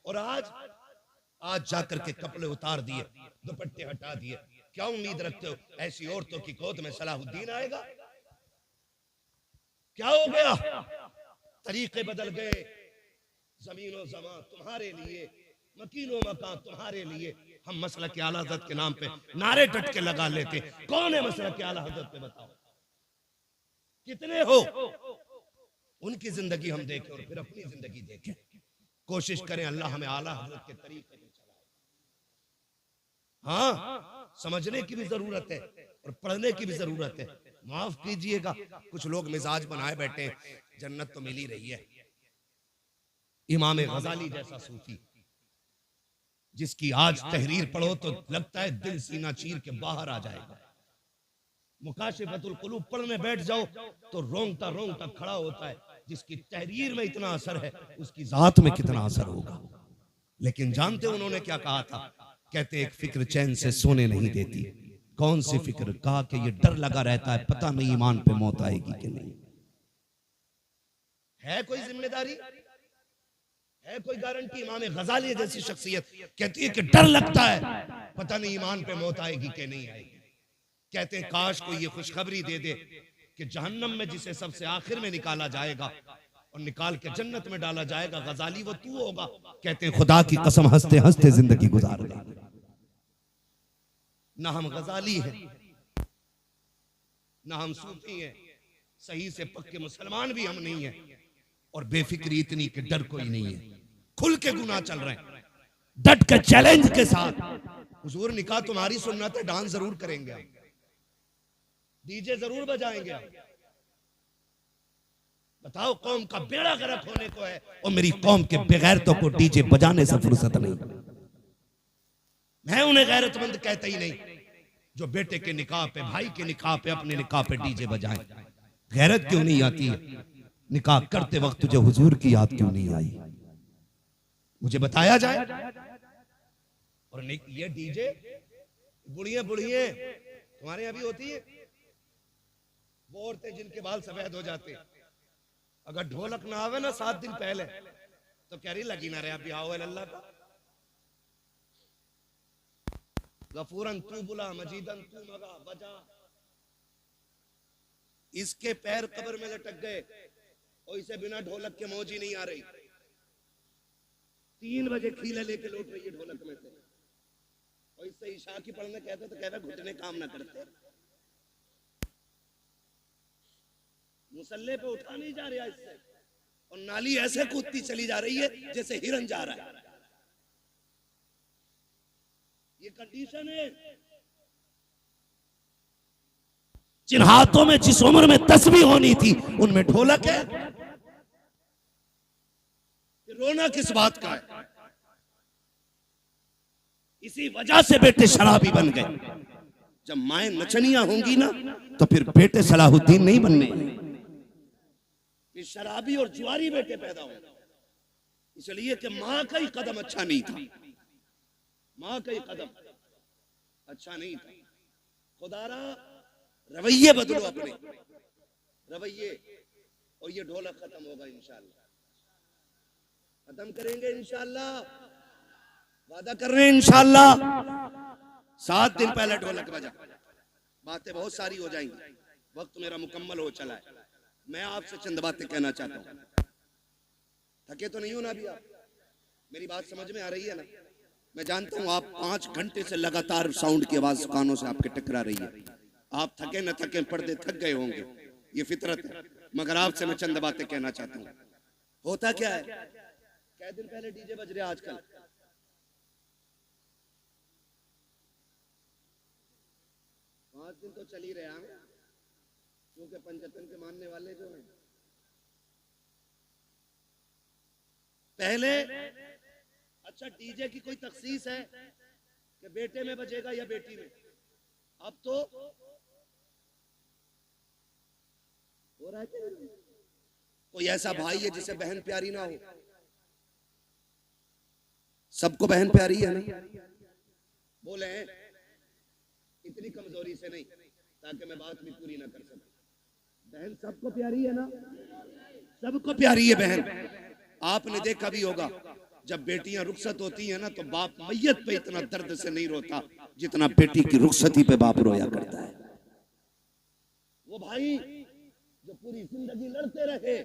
और आज जाकर के कपड़े उतार दिए, दुपट्टे हटा दिए। क्या उम्मीद रखते हो ऐसी औरतों की गोद में सलाहुद्दीन आएगा? क्या हो गया? तरीके बदल गए। जमीनो जमा तुम्हारे लिए, मकीनो मकान तुम्हारे लिए। हम मसलक के आला हज़रत के नाम पे नारे डट के लगा लेते। कौन है मसलक के आला हज़रत पे, बताओ कितने हो? उनकी जिंदगी हम देखें और फिर अपनी जिंदगी देखें। कोशिश करें अल्लाह हमें आला हज़रत के तरीके पे चलाए। हाँ, समझने की भी जरूरत है और पढ़ने की भी जरूरत है। माफ कीजिएगा, कुछ लोग मिजाज बनाए बैठे हैं, जन्नत तो मिल ही रही है। इमाम गजाली जैसा सूफी जिसकी आज तहरीर पढ़ो तो लगता है दिल सीना चीर के बाहर आ जाएगा। मुकाशिफतुल कुलूब पढ़ने बैठ जाओ तो रोंगटा रोंगटा खड़ा होता है। जिसकी तहरीर में इतना असर है उसकी जात में कितना असर होगा। लेकिन जानते उन्होंने क्या कहा था? कहते एक फिक्र चैन से सोने नहीं देती। कौन सी फिक्र? कहा कि ये डर लगा रहता है पता नहीं ईमान पे मौत आएगी कि नहीं। है कोई जिम्मेदारी, है कोई गारंटी? इमाम गजाली जैसी शख्सियत कहती है कि डर लगता है पता नहीं ईमान पे मौत आएगी कि नहीं आएगी। कहते हैं काश कोई ये खुशखबरी दे दे कि जहन्नम में जिसे सबसे आखिर में निकाला जाएगा और निकाल के जन्नत में डाला जाएगा, गजाली वो तू होगा। कहते हैं खुदा की कसम हंसते हंसते जिंदगी गुजार देंगे। ना हम गजाली हैं, ना हम सूफी हैं, सही से पक्के मुसलमान भी हम नहीं हैं, और बेफिक्री इतनी कि डर कोई नहीं है। खुल के गुनाह चल रहे हैं, डट के चैलेंज के साथ। हुजूर निकाह तुम्हारी सुन्नत है, डांस जरूर करेंगे हम। डीजे जरूर बजाएंगे आप। बताओ, कौम का बेड़ा गर्क होने को है और मेरी कौम के बेगैरतों को डीजे बजाने से फुर्सत नहीं। मैं उन्हें गैरतमंद कहता ही नहीं जो बेटे के निकाह पे, भाई के निकाह पे, अपने निकाह पे डीजे बजाएं। गैरत क्यों नहीं आती है? निकाह करते वक्त तुझे हुजूर की याद क्यों नहीं आई? मुझे बताया जाए। और ये डीजे बुढ़िए बुढ़िए तुम्हारे यहां भी होती है, वो औरतें जिनके बाल सफेद हो जाते, अगर ढोलक ना आवे ना 7 दिन पहले तो कह रही लगी ना रहे बिहाव अल्लाह का। गफूरन तू बुला, मजीदन तू मगा बजा। इसके पैर कब्र में लटक गए और इसे बिना ढोलक के मौज ही नहीं आ रही। 3 बजे खीले लेके लौट रही है ढोलक में से, और इससे ईशा की पढ़ने कहते तो कहता घुटने काम ना करते। मुसल्ले पे उठा नहीं जा रहा इससे, और नाली ऐसे कूदती चली जा रही है जैसे हिरन जा रहा है। ये कंडीशन है। जिन हाथों में जिस उम्र में तस्बीह होनी थी उनमें ढोलक है। रोना किस बात का है? इसी वजह से बेटे शराबी बन गए। जब माएं नचनियां होंगी ना तो फिर बेटे सलाहुद्दीन नहीं बनने, फिर शराबी और जुआरी बेटे पैदा होंगे। इसलिए कि मां का ही कदम अच्छा नहीं था, मां का ही कदम अच्छा नहीं था। खुदारा रवैये बदलो, अपने रवैये, और ये ढोलक खत्म होगा इंशाअल्लाह। खत्म करेंगे इंशाअल्लाह, वादा कर रहे हैं इंशाअल्लाह। 7 दिन पहले ढोलक बजा। बातें बहुत सारी हो जाएंगी, वक्त मेरा मुकम्मल हो चला है। मैं आपसे चंद बातें कहना चाहता हूं। थके तो नहीं हो ना अभी आप? मेरी बात समझ में आ रही है ना? मैं जानता हूं आप 5 घंटे से लगातार साउंड की आवाज कानों से आपके टकरा रही है। आप थके न थके, पर्दे थक गए होंगे, ये फितरत है। मगर आपसे मैं चंद बातें कहना चाहता हूं। होता क्या है, कै दिन पहले डीजे बज रहे आजकल? 5 दिन तो चल ही रहे हैं, क्योंकि पंचतन के मानने वाले जो हैं पहले। अच्छा, डीजे की कोई तखसीस है कि बेटे में बजेगा या बेटी में? अब तो हो रहा है कि कोई ऐसा भाई है जिसे बहन प्यारी ना हो? सबको बहन प्यारी है ना? बोले इतनी कमजोरी से नहीं, ताकि मैं बात भी पूरी ना कर सकूं। बहन सबको प्यारी है ना? सबको प्यारी है बहन। आपने देखा भी होगा जब बेटियां रुखसत होती हैं ना तो बाप मैयत पे इतना दर्द से नहीं रोता जितना बेटी की रुखसती पे बाप रोया करता है। वो भाई जो पूरी जिंदगी लड़ते रहे,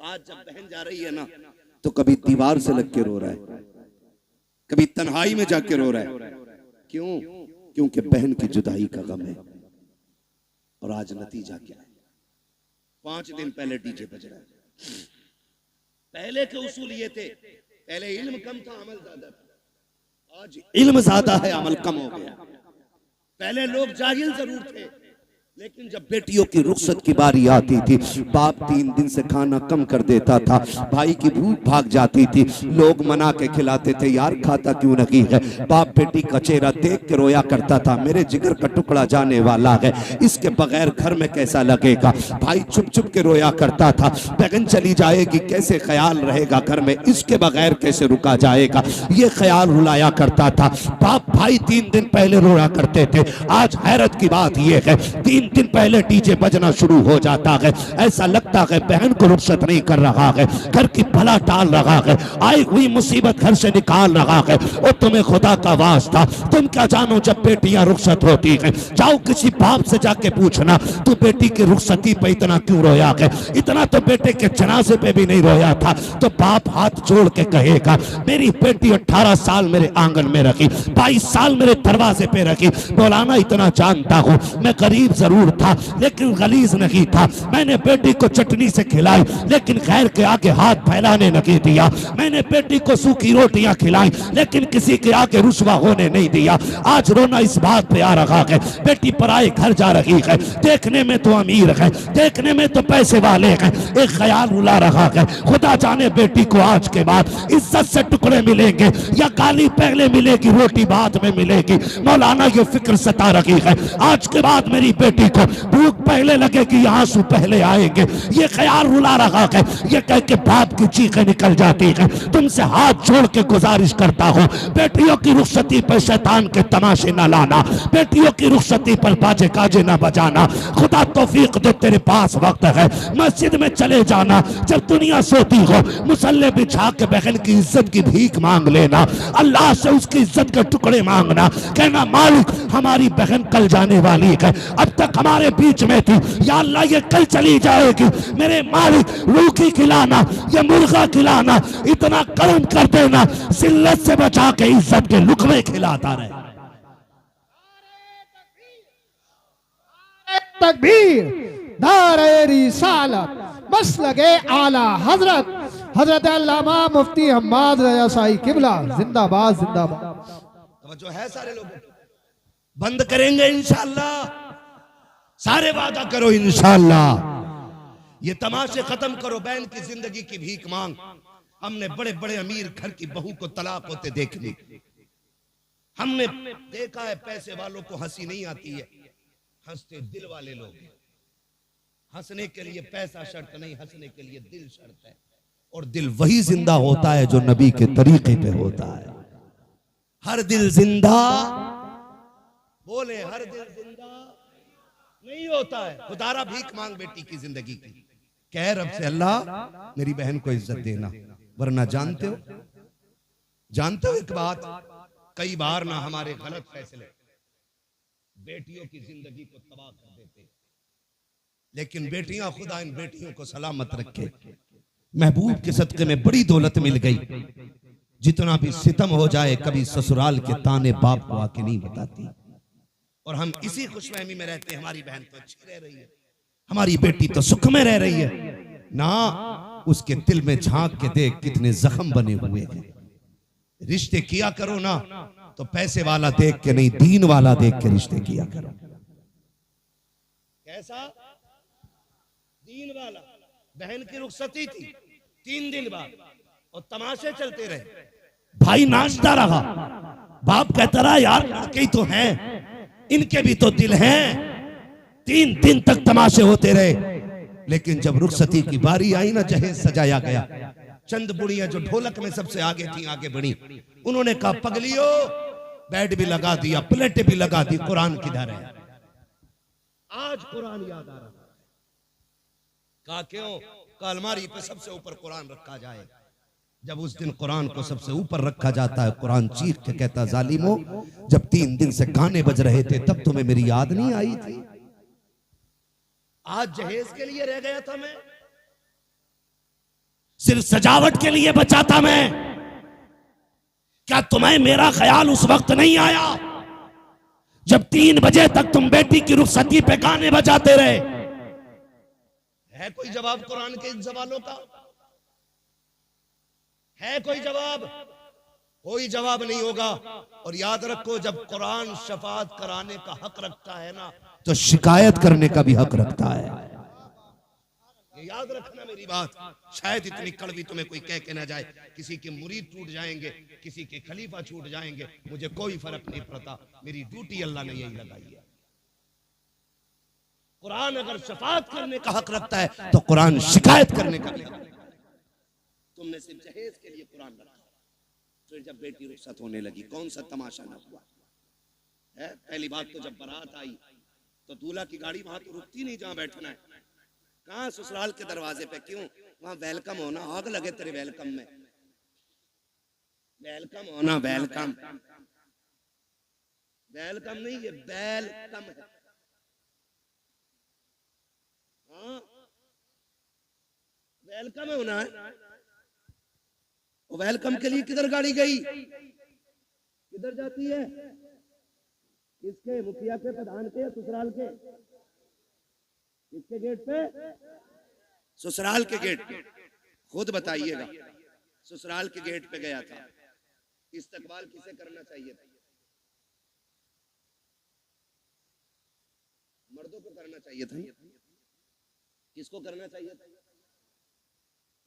आज जब बहन जा रही है ना तो कभी दीवार से लग के रो रहा है, कभी तन्हाई में जाके रो रहा है। क्यों? क्योंकि बहन की जुदाई का गम है। और आज नतीजा क्या है? 5 दिन पहले डीजे बज रहा है। पहले के उसूल ये थे, पहले इल्म कम था, अमल ज्यादा था। आज इल्म ज्यादा है, अमल कम हो गया। पहले लोग जाहिल जरूर थे, लेकिन जब बेटियों की रुखसत की बारी आती थी, बाप 3 दिन से खाना कम कर देता था, भाई की भूख भाग जाती थी, लोग मना के खिलाते थे, यार खाता क्यों नहीं है। बाप बेटी का चेहरा देख के रोया करता था, मेरे जिगर का टुकड़ा जाने वाला है, इसके बगैर घर में कैसा लगेगा। भाई चुप चुप के रोया करता था, बहन चली जाएगी कैसे ख्याल रहेगा घर में, इसके बगैर कैसे रुका जाएगा, ये ख्याल रुलाया करता था। बाप भाई 3 दिन पहले रोया करते थे। आज हैरत की बात यह है, 3 दिन पहले डीजे बजना शुरू हो जाता है। ऐसा लगता है बहन को रुखसत नहीं कर रहा है, घर की भला टाल रहा है, आई हुई मुसीबत घर से निकाल रहा है। और तुम्हें खुदा का वास्ता, तुम क्या जानो जब बेटियां रुखसत होती हैं, जाओ किसी बाप से जाके पूछना तू बेटी की रुखसती पे इतना क्यों रोया है। इतना तो बेटे के जनाजे पे भी नहीं रोया था। तो बाप हाथ जोड़ के कहेगा, मेरी बेटी 18 साल मेरे आंगन में रखी, 22 साल मेरे दरवाजे पे रखी, मौलाना इतना जानता हूं मैं गरीब जरूर जरूर था लेकिन गलीज नहीं था। मैंने बेटी को चटनी से खिलाई लेकिन गैर के आगे हाथ फैलाने नहीं दिया। मैंने बेटी को सूखी रोटियां खिलाई लेकिन किसी के आगे रुसवा होने नहीं दिया। आज रोना इस बात पे आ रहा है, बेटी पराए घर जा रही है, देखने में तो अमीर है, देखने में तो पैसे वाले हैं, एक ख्याल रुला रहा है, खुदा जाने बेटी को आज के बाद इज्जत से टुकड़े मिलेंगे या गाली पहले मिलेगी रोटी बाद में मिलेगी। मौलाना ये फिक्र सता रही है, आज के बाद मेरी बेटी को भूख पहले लगेगी या आंसू पहले आएंगे, ये ख्याल रुला रहा है। ये कह के बाप की चीखें निकल जाती है। तुमसे हाथ जोड़ के गुजारिश करता हूँ, बेटियों की रुखसती पर शैतान के तमाशे न लाना, बेटियों की रुखसती पर बाजे काजे न बजाना। खुदा तौफीक दे, तेरे पास वक्त है, मस्जिद में चले जाना, जब दुनिया सोती हो मुसल्ले बिछा के बहन की इज्जत की भीख मांग लेना, अल्लाह से उसकी इज्जत के टुकड़े मांगना, कहना मालिक हमारी बहन कल जाने वाली है, अब तक हमारे बीच में थी, या अल्लाह ये कल चली जाएगी, मेरे मालिक रूखी खिलाना या मुर्गा खिलाना, इतना करम कर देना जिल्लत से बचा के इज्जत के लुकमे खिलाता रहे। तकबीर, नारे रिसालत, मसलके आला हजरत हजरत अल्लामा मुफ्ती हम्माद रजा शाही किबला जिंदाबाद जिंदाबाद। जो है सारे लोग बंद करेंगे इंशाअल्लाह, सारे वादा करो इंशाअल्लाह। ये तमाशे खत्म करो, बहन की जिंदगी की भीख मांग। हमने बड़े बड़े अमीर घर की बहू को तलाक होते देख ली, हमने देखा है पैसे वालों को हंसी नहीं आती है, हंसते दिल वाले लोग। हंसने के लिए पैसा शर्त नहीं, हंसने के लिए दिल शर्त है, और दिल वही जिंदा होता है जो नबी के तरीके पे होता है। हर दिल जिंदा, बोले हर दिल जिंदा नहीं होता है। खुदारा भीख मांग बेटी की जिंदगी की, कह रब से अल्लाह मेरी बहन को इज्जत देना, वरना जानते हो एक बात, कई बार ना हमारे गलत फैसले बेटियों की जिंदगी को तबाह कर देते, लेकिन बेटियां, खुदा इन बेटियों को सलामत रखे। महबूब के सदके में बड़ी दौलत मिल गई, जितना भी सितम हो जाए कभी ससुराल के ताने बाप को आके नहीं बताती, और हम इसी खुशफहमी में रहते हैं हमारी बहन तो अच्छी रह रही है, हमारी बेटी तो सुख में रह रही है ना। उसके दिल में झांक के देख कितने जख्म बने हुए हैं। रिश्ते किया करो ना तो पैसे वाला देख के नहीं, दीन वाला देख के रिश्ते किया करो। कैसा दीन वाला? बहन की रुखसती थी 3 दिन बाद और तमाशे चलते रहे, भाई नाचता रहा, बाप कहता रहा यार लड़के ही तो हैं, इनके भी तो दिल हैं। 3 दिन तक तमाशे होते रहे, लेकिन जब रुखसती की बारी आई ना, जहेज सजाया गया, चंद बुढ़ियां जो ढोलक में सबसे आगे थी आगे बढ़ी, उन्होंने कहा पगलियो, बेड भी लगा दिया, प्लेटें भी लगा दी, कुरान किधर है? आज कुरान याद आ रहा है। कहा क्यों? कहा अलमारी पे सबसे ऊपर कुरान रखा जाए। जब उस दिन कुरान को सबसे ऊपर रखा जाता है, कुरान चीख के कहता जालिमो, जब 3 दिन से गाने बज रहे थे तब तुम्हें मेरी याद नहीं आई थी? आज जहेज के लिए रह गया था मैं, सिर्फ सजावट के लिए बचा था मैं। क्या तुम्हें मेरा ख्याल उस वक्त नहीं आया जब 3 बजे तक तुम बेटी की रुखसती पे गाने बजाते रहे? है कोई जवाब कुरान के इन सवालों का? है कोई जवाब? कोई जवाब नहीं होगा। और याद रखो, जब कुरान शफाअत कराने का हक रखता है ना, तो शिकायत करने का भी हक रखता है। ये याद रखना मेरी बात। शायद इतनी कड़वी तुम्हें कोई कह के ना जाए, किसी के मुरीद टूट जाएंगे, किसी के खलीफा छूट जाएंगे, मुझे कोई फर्क नहीं पड़ता, मेरी ड्यूटी अल्लाह ने यही लगाई है। कुरान अगर शफाअत करने का हक रखता है तो कुरान शिकायत करने का भी हक रखता है। तुमने सिर्फ जहेज के लिए कुरान रखा, फिर जब बेटी रुखसत होने लगी कौन सा तमाशा ना हुआ है? पहली बात तो जब बारात आई तो दूल्हा की गाड़ी वहां तो रुकती नहीं जहां बैठना है। कहां? ससुराल के दरवाजे पे। क्यों? वहां वेलकम होना, आग लगे तेरे वेलकम में। वेलकम होना, वेलकम, वेलकम नहीं, ये वेलकम है। हाँ, वेलकम होना है। वेलकम के लिए किधर गाड़ी गई? किधर जाती है? किसके? मुखिया के, प्रधान के या ससुराल के? किसके गेट पे? ससुराल के गेट पे। खुद बताइएगा, ससुराल के गेट पे गया था, इस्तकबाल किसे करना चाहिए था? मर्दों को करना चाहिए था। किसको करना चाहिए था?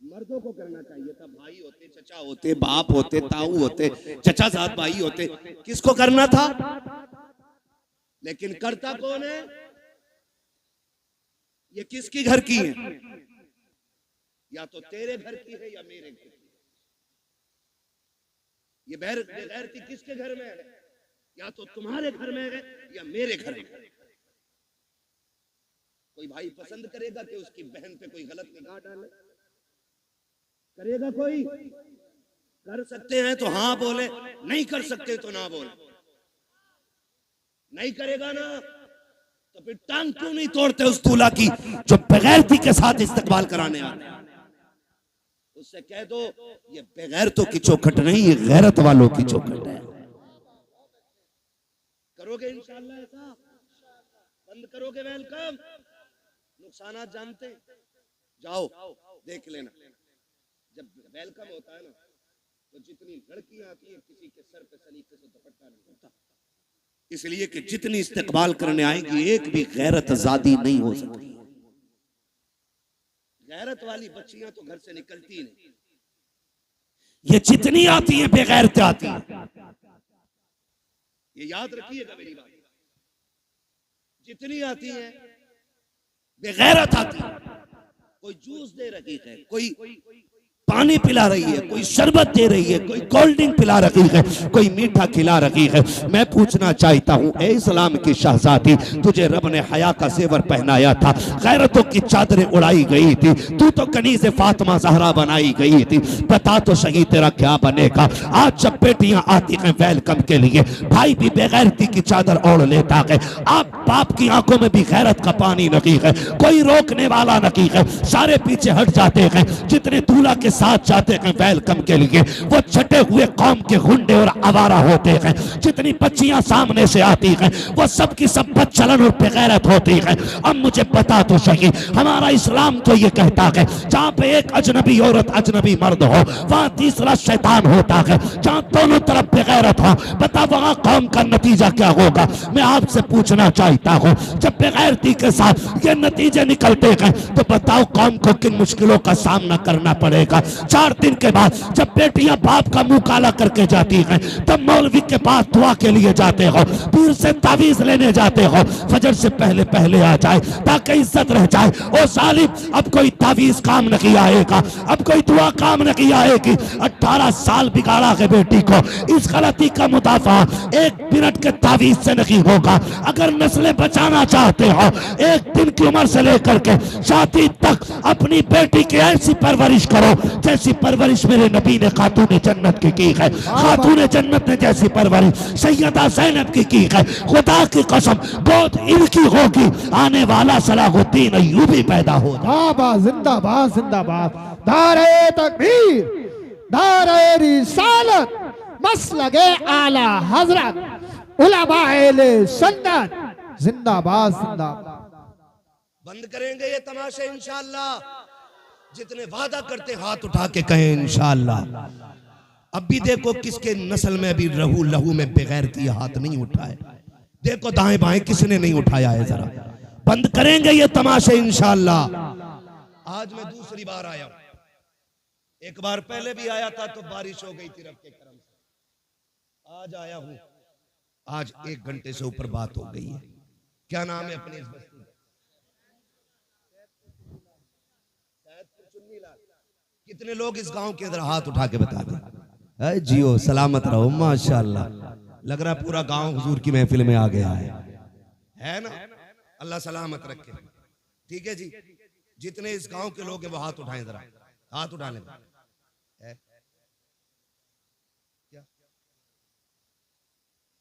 मर्दों को करना चाहिए था। भाई होते, चचा होते, बाप होते, ताऊ होते, चचा साथ भाई होते, किसको करना था? लेकिन करता कौन है? ये किसकी घर की है? या तो तेरे घर की है या मेरे घर की। ये बेगैरती किसके घर में है? या तो तुम्हारे घर में है या मेरे घर में। कोई भाई पसंद करेगा कि उसकी बहन पे कोई गलत निगाह डाले? करेगा कोई? कर सकते हैं तो हाँ बोले, नहीं कर सकते तो ना बोले। नहीं करेगा ना तो फिर टांग क्यों नहीं तोड़ते उस दूल्हा की जो बेगैरती के साथ इस्तकबाल कराने आते हैं? उससे कह दो ये बेगैरतों की चौखट नहीं, ये गैरत वालों की चौखट है। करोगे इंशाअल्लाह ऐसा? बंद करोगे वेलकम? नुकसानात जानते? जाओ देख लेना, जब वेलकम होता है ना तो जितनी लड़कियां आती है किसी के सर पे सलीके से दुपट्टा नहीं होता, इसलिए कि जितनी इस्तकबाल करने आएगी एक भी गैरत आजादी नहीं हो सकती। गैरत वाली बच्चियां तो घर से निकलती नहीं, ये जितनी आती हैं बेगैरत आती हैं। ये याद रखिएगा मेरी बात, जितनी आती हैं बेगैरत आती है। कोई जूस दे रही है, कोई पानी पिला रही है, कोई शरबत दे रही है, कोई कोल्ड ड्रिंक पिला रही है, कोई मीठा खिला रही है। मैं पूछना चाहता हूँ, ए इस्लाम की शहजादी, तुझे रब ने हया का जेवर पहनाया था, गैरतों की चादरें उड़ाई गई थी, तू तो कनीज़ फातिमा ज़हरा बनाई गई थी, बता तो सही तेरा क्या बनेगा? आज जब बेटियां आती हैं वेलकम के लिए, भाई भी बेगैरती की चादर ओढ़ लेता है। आप बाप की आंखों में भी गैरत का पानी नहीं है, कोई रोकने वाला नहीं है, सारे पीछे हट जाते हैं। जितने दूल्हा के साथ जाते हैं वेलकम के लिए वो छटे हुए कौम के गुंडे और आवारा होते हैं। जितनी बच्चियां सामने से आती हैं वो सब की सब बदचलन और बेगैरत होती हैं। अब मुझे बता तो सही, हमारा इस्लाम तो ये कहता है जहाँ पे एक अजनबी औरत अजनबी मर्द हो वहाँ तीसरा शैतान होता है, जहाँ दोनों तरफ बेगैरत हो, बता वहाँ कौम का नतीजा क्या होगा? मैं आपसे पूछना चाहता हूँ, जब बेगैरती के साथ ये नतीजे निकलते हैं तो बताओ कौम को किन मुश्किलों का सामना करना पड़ेगा? 4 दिन के बाद जब बेटियां बाप का मुंह काला करके जाती हैं तब मौलवी के पास दुआ के लिए जाते हो, पीर से तावीज लेने जाते हो, फजर से पहले पहले आ जाए ताकि इज्जत रह जाए। ओ सालिम, अब कोई तावीज काम नहीं आएगा, अब कोई दुआ काम नहीं आएगी। 18 साल बिगाड़ा है बेटी को, इस गलती का मुदाफा 1 मिनट के तावीज से नहीं होगा। अगर नस्लें बचाना चाहते हो 1 दिन की उम्र से लेकर के शादी तक अपनी बेटी की ऐसी परवरिश करो जैसी परवरिश मेरे नबी ने खातून जन्नत की है। खातून जन्नत ने जैसी परवरिश सैयदा ज़ैनब की है। खुदा की कसम गोद इनकी होगी, आने वाला सलाहुद्दीन अय्यूबी पैदा हो। जिंदाबाद जिंदाबाद, नारे तकबीर, नारे रिसालत, मसलके आला हजरत उलमाए सुन्नत, जिंदाबाद जिंदाबाद। बंद करेंगे ये तमाशे इंशाअल्लाह। जितने वादा करते हाथ उठा के कहें इंशाअल्लाह। अब भी देखो किसके नस्ल में अभी लहू में बेगैरती हाथ नहीं उठाए। देखो दाएं बाएं किसने नहीं उठाया है, जरा बंद करेंगे ये तमाशे इंशाअल्लाह। आज मैं दूसरी बार आया हूं, एक बार पहले भी आया था तो बारिश हो गई थी रब के करम से। आज आया हूं, आज 1 घंटे से ऊपर बात हो गई है। क्या नाम है अपनी इस बस्ती? कितने लोग इस गांव के अंदर हाथ उठा के बता दें? जियो सलामत रहो, माशाअल्लाह। लग रहा है पूरा गांव हुजूर की महफिल में आ गया है ना? अल्लाह सलामत रखे। ठीक है जी, जितने इस गांव के लोग हैं वो हाथ उठाएं, जरा हाथ उठा लें। क्या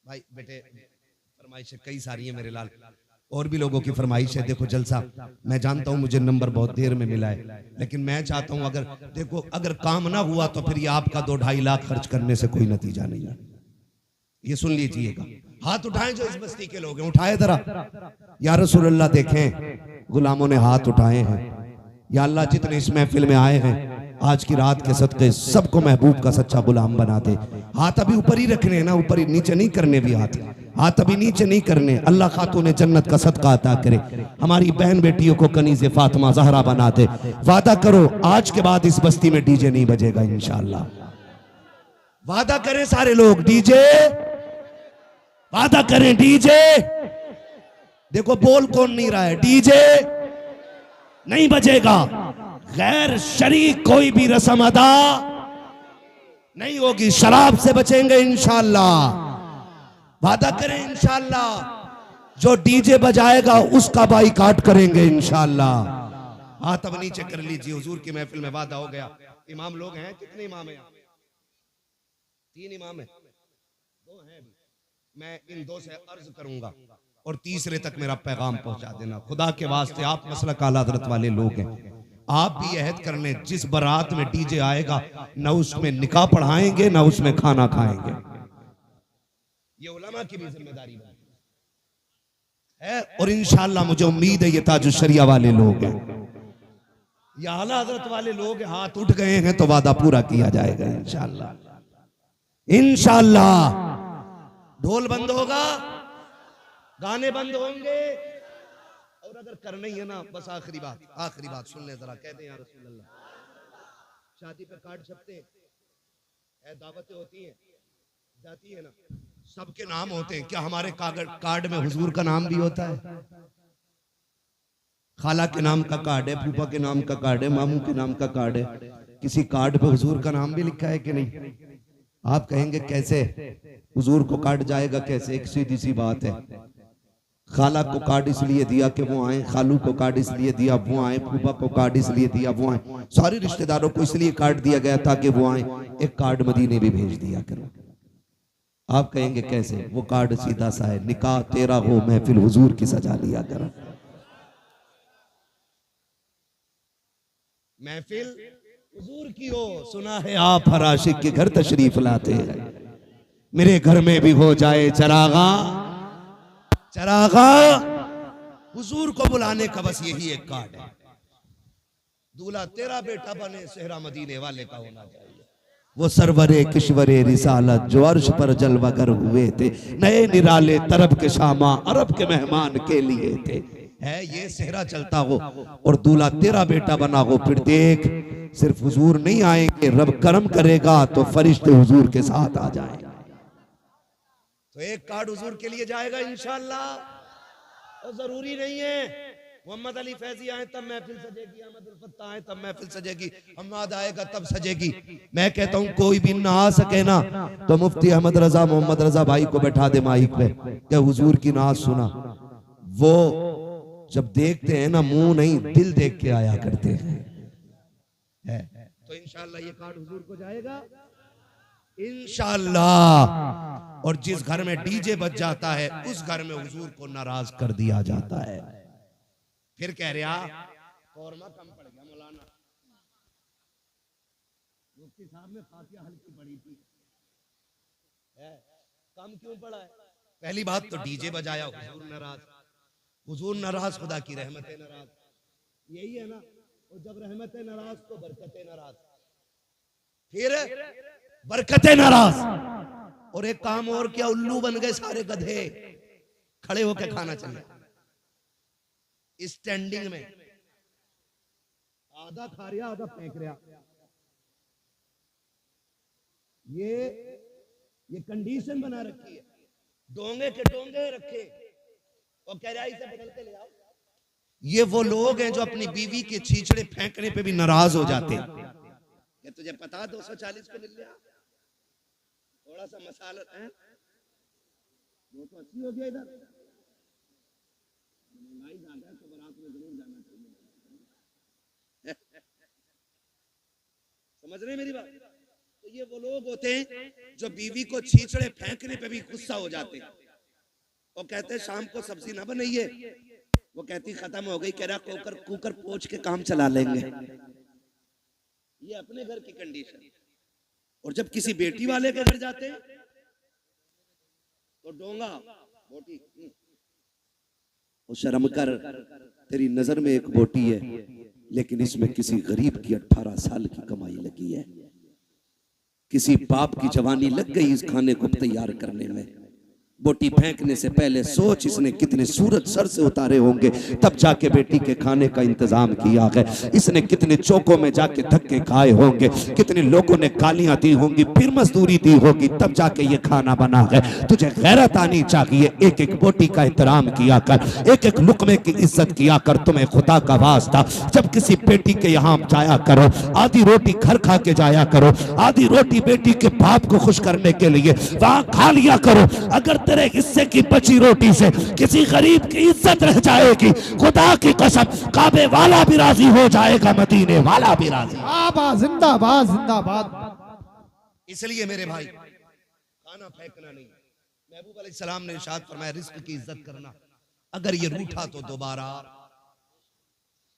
भाई बेटे, फरमाइशें कई सारी है मेरे लाल, और भी लोगों की फरमाइश है। देखो जलसा, मैं जानता हूं मुझे नंबर बहुत देर में मिला है, लेकिन मैं चाहता हूं अगर देखो अगर काम ना हुआ तो फिर ये आपका 2-2.5 लाख खर्च करने से कोई नतीजा नहीं है। ये सुन लीजिएगा, हाथ उठाएं जो इस बस्ती के लोग हैं, उठाए जरा। या रसूल अल्लाह, देखें गुलामों ने हाथ उठाए हैं। या अल्लाह, जितने इस महफिल में आए हैं आज की रात के सदके सबको महबूब का सच्चा गुलाम बना दे। हाथ अभी ऊपर ही रखने हैं ना, ऊपर ही, नीचे नहीं करने भी हाथ अभी नीचे नहीं करने। अल्लाह खातून जन्नत का सदका अता करे, हमारी बहन बेटियों को कनीज़े फातिमा ज़हरा बना दे। वादा करो आज के बाद इस बस्ती में डीजे नहीं बजेगा इंशाअल्लाह। वादा करें सारे लोग, डीजे, वादा करें डीजे। देखो बोल कौन नहीं रहा है, डीजे नहीं बजेगा। गैर शरीक कोई भी रस्म अदा नहीं होगी। शराब से बचेंगे इंशाअल्लाह। वादा करें इंशाअल्लाह। जो डीजे बजाएगा उसका बाइकाट करेंगे इंशाअल्लाह। हाथ अब नीचे कर लीजिए, हुजूर की महफिल में वादा हो गया। इमाम लोग हैं, कितने इमाम हैं? 3 इमाम हैं, 2 हैं अभी। मैं इन 2 से अर्ज करूंगा और तीसरे तक मेरा पैगाम पहुंचा देना। खुदा के वास्ते आप मसलक आला हज़रत वाले लोग हैं, आप भी अहद कर लें, जिस बारात में डीजे आएगा न उसमें निकाह पढ़ाएंगे न उसमें खाना खाएंगे। ये उलमा की भी जिम्मेदारी है। और इंशाअल्लाह मुझे उम्मीद है ये ताजुश शरिया वाले लोग हैं, ये आला हज़रत वाले लोग हाथ उठ गए हैं तो वादा पूरा किया जाएगा इंशाअल्लाह। इंशाअल्लाह ढोल बंद होगा, गाने बंद होंगे। और अगर करना ही है ना, बस आखिरी बात सुन ले जरा, कहते हैं या रसूल अल्लाह, शादी पे कार्ड छपते हैं, दावतें होती हैं, जाती है ना, सबके नाम होते हैं। क्या हमारे कार्ड में हुजूर का नाम भी होता है? खाला के नाम का कार्ड है, फूफा के नाम का कार्ड है, मामू के नाम का कार्ड है, किसी कार्ड पे हुजूर का नाम भी लिखा है कि नहीं? आप कहेंगे कैसे हुजूर को कार्ड जाएगा कैसे? एक सीधी सी बात है, खाला को कार्ड इसलिए दिया कि वो आए, खालू को कार्ड इसलिए दिया वो आए, फूफा को कार्ड इसलिए दिया वो आए, सारे रिश्तेदारों को इसलिए कार्ड दिया गया ताकि वो आए। एक कार्ड मदीने भी भेज दिया करो। आप कहेंगे कैसे? वो कार्ड सीधा सा है, निकाह तेरा हो महफिल हुजूर की सजा लिया करो। महफिल हुजूर की हो, सुना है आप हर आशिक के घर तशरीफ लाते हैं। मेरे घर में भी हो जाए चरागा, हुजूर को बुलाने का बस यही एक कार्ड है। दूल्हा तेरा बेटा बने, सेहरा मदीने वाले का होना चाहिए। वो सरवरे किश्वरे रिसालत जो अर्श पर जलवागर हुए थे, नए निराले तरब के शामा अरब के मेहमान के लिए थे। है ये सेहरा चलता हो और दूल्हा तेरा बेटा बना हो, फिर देख सिर्फ हुजूर नहीं आएंगे, रब करम करेगा तो फरिश्ते हुजूर के साथ आ जाएंगे। तो एक कार्ड हुजूर के लिए जाएगा इंशाअल्लाह। और जरूरी नहीं है मोहम्मद अली फैजी आए तब महफिल सजेगी, अहमद उल फत्ता आए तब महफिल सजेगी, अहमद आएगा तब सजेगी। मैं कहता हूं कोई भी ना आ सके ना तो मुफ्ती अहमद रजा मोहम्मद रजा भाई को बैठा दे माइक पे, क्या हुजूर की नाज सुना। वो जब देखते हैं ना, मुंह नहीं दिल देख के आया करते हैं। तो इंशाअल्लाह ये कार्ड हुजूर को जाएगा इंशाअल्लाह। और जिस घर में डीजे बज जाता है उस घर में हुजूर को नाराज कर दिया जाता है। फिर कह रहा कौरमा कम पड़ गया मौलाना, मुफ्ती साहब ने फातिहा हल्की पड़ी थी, कम क्यों पड़ा है? पहली बात तो डीजे बजाया, हुजूर नाराज, खुदा की रहमतें नाराज, यही है ना। और जब रहमतें नाराज तो बरकतें नाराज, फिर बरकतें नाराज। और एक काम और क्या, उल्लू बन गए सारे गधे, खड़े होकर खाना चाहिए स्टैंडिंग में, आधा खा रहा आधा फेंक रहा। ये कंडीशन बना रखी है, डोंगे के डोंगे रखे और कह रहा इसे बदलते ले आओ। ये वो लोग हैं जो अपनी बीवी के छींचड़े फेंकने पे भी नाराज हो जाते हैं। ये तुझे पता 240 को मिल गया, थोड़ा सा मसाला है, 280 हो गया इधर, महंगाई ज्यादा है तो बारात में जरूर जाना चाहिए। समझ रहे मेरी बात? तो ये वो लोग होते हैं जो बीवी को छींचड़े फेंकने पे भी गुस्सा हो जाते हैं और कहते हैं शाम को सब्जी ना बनाइए, वो कहती खत्म हो गई, कह रहा कुकर पोंछ के काम चला लेंगे। ये अपने घर की कंडीशन। और जब किसी बेटी वाले के घर जाते हैं वो डोंगा बोटी, वो शर्म कर, तेरी नजर में एक बोटी है, लेकिन इसमें किसी गरीब की 18 साल की कमाई लगी है। किसी बाप की जवानी लग गई इस खाने को तैयार करने में। बोटी फेंकने से पहले सोच इसने कितने सूरज सर से उतारे होंगे, तब जाके बेटी के खाने का इंतजाम किया है। इसने कितने चौकों में जाके धक्के खाए होंगे, कितने लोगों ने गालियां दी होंगी, फिर मजदूरी दी होगी, तब जाके ये खाना बना है। तुझे गैरत आनी चाहिए, एक एक बोटी का एहतराम किया कर, एक एक लुकमे की इज्जत किया कर। तुम्हें खुदा का वास्ता जब किसी बेटी के यहाँ जाया करो, आधी रोटी घर खा के जाया करो, आधी रोटी बेटी के बाप को खुश करने के लिए वहां खा लिया करो। अगर तेरे हिस्से की बची रोटी से किसी गरीब की इज्जत रह जाएगी, खुदा की कसम काबे वाला भी राजी हो जाएगा, मदीने वाला भी राजी। जिंदाबाद जिंदाबाद। इसलिए मेरे भाई खाना फेंकना नहीं। महबूब अलैहिस्सलाम ने इरशाद फरमाया रिस्क की इज्जत करना, अगर ये रूठा तो दोबारा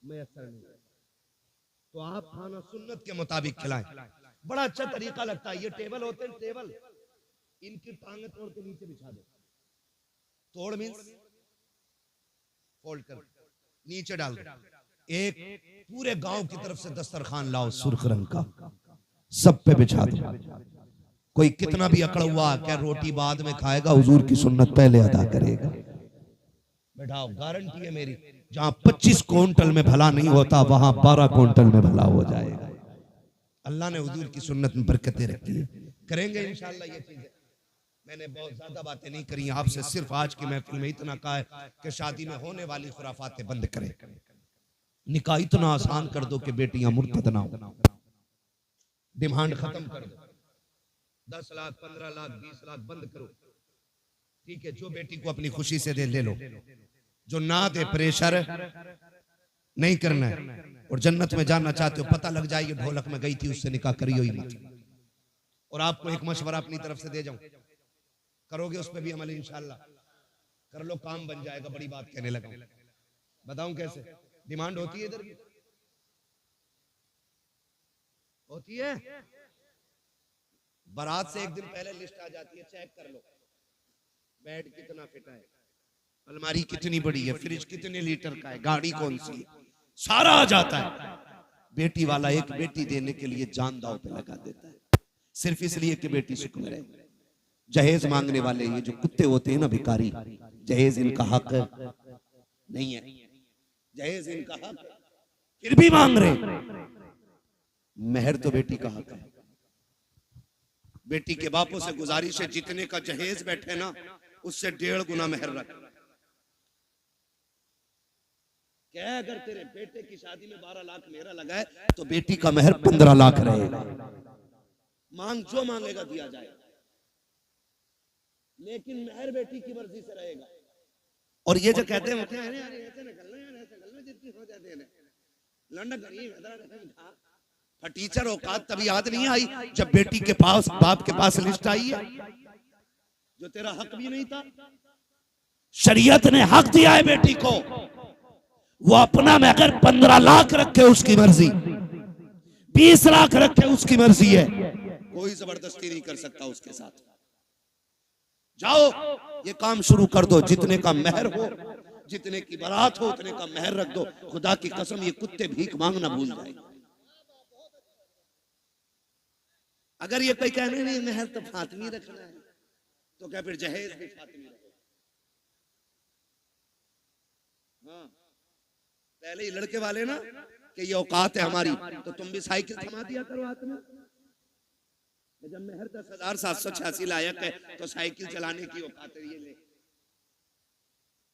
मैसर नहीं, तो आप खाना सुन्नत के मुताबिक खिलाएं। बड़ा अच्छा तरीका लगता है। ये टेबल होते हैं, टेबल इनकी टांगे तोड़ के नीचे बिछा दो। तोड़ मीन्स फोल्ड कर, नीचे डाल दो। एक पूरे गांव की तरफ से दस्तरखान लाओ सुर्ख रंग का, सब पे बिछा दो। कोई कितना भी अकड़ हुआ क्या रोटी बाद में खाएगा, हुजूर की सुन्नत पहले अदा करेगा। बैठाओ, गारंटी है मेरी। जहां 25 क्विंटल में भला नहीं होता, वहां 12 क्विंटल में भला हो जाएगा। अल्लाह ने हुजूर की सुन्नत में बरकतें रखी है। करेंगे इंशाअल्लाह ये चीजें। मैंने बहुत ज्यादा बातें नहीं करी आपसे, सिर्फ आज की महफिल में इतना कहा है कि शादी में होने वाली खुराफातें बंद करें। निकाह इतना आसान कर दो कि बेटियां मुर्तद ना हो। डिमांड खत्म कर दो। 10 लाख 15 लाख 20 लाख बंद करो। ठीक है, जो बेटी को अपनी खुशी से दे ले लो, जो ना दे प्रेशर नहीं करना है। और जन्नत में जाना चाहते हो, पता लग जाए ये ढोलक में गई थी, उससे निकाह करियो ही मत। और आपको एक मशवरा अपनी तरफ से दे जाऊं, करोगे उस पर भी अमल इंशाअल्लाह कर लो, काम बन जाएगा। बड़ी बात कहने लगा, बताऊं कैसे? डिमांड होती है इधर भी होती है। बारात से एक दिन पहले लिस्ट आ जाती है, चेक कर लो बेड कितना फिटा है, अलमारी कितनी बड़ी है, फ्रिज कितने लीटर का है, गाड़ी कौन सी है, सारा आ जाता है। बेटी वाला एक बेटी देने के लिए जान दांव पे लगा देता है, सिर्फ इसलिए कि बेटी सुख में रहे। जहेज मांगने वाले ये जो कुत्ते होते हैं ना भिखारी, जहेज इनका हक नहीं है, जहेज इनका हक फिर भी मांग रहे। मेहर तो बेटी का हक है। बेटी के बापों से गुजारिश है, जितने का जहेज बैठे ना उससे 1.5 गुना मेहर रख। क्या अगर तेरे बेटे की शादी में 12 लाख मेरा लगा है, तो बेटी का मेहर 15 लाख रहेगा। मांग जो मांगेगा दिया जाएगा, लेकिन मेहर बेटी की मर्जी से रहेगा। और ये जो कहते हैं ऐसे निकलना जितनी हो जाते हैं लंडा गरीब टीचर औकात तभी याद नहीं आई जब बेटी के पास बाप के पास लिस्ट आई है, जो तेरा हक भी नहीं था। शरीयत ने हक दिया है बेटी को, वो अपना में अगर 15 लाख रखे उसकी मर्जी, 20 लाख रखे उसकी मर्जी है, कोई जबरदस्ती नहीं कर सकता उसके साथ। जाओ ये काम शुरू कर दो, जितने का मेहर हो, जितने की बारात हो, उतने का मेहर रख दो। खुदा की कसम ये कुत्ते भीख मांगना भूल जाए। अगर ये कोई कहने नहीं मेहर तो फातिमी रखना है, तो क्या फिर जहेज भी फातिमी रखो। हाँ, पहले ही लड़के वाले ना कि ये औकात है हमारी, तो तुम भी साइकिल थमा दिया करो हाथ में। जब मेहर 10,786 लायक है तो साइकिल चलाने की औकात है। ये ले,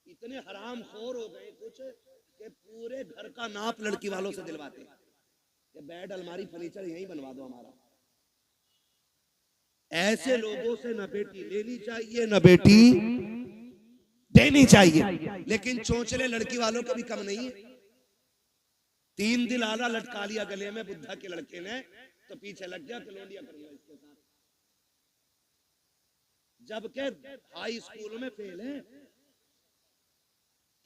इतने हराम खोर हो गए कुछ कि पूरे घर का नाप लड़की वालों से दिलवाते हैं कि बेड अलमारी फर्नीचर यहीं बनवा दो हमारा। ऐसे लोगों से न बेटी लेनी चाहिए न बेटी देनी चाहिए। लेकिन चोंचले लड़की वालों का भी कम नहीं है। 3 दिल आला लटका लिया गले में बुद्धा के लड़के ने, तो पीछे लग गया कलोनिया कर लिया इसके साथ। जबकि हाई स्कूल में फेल है,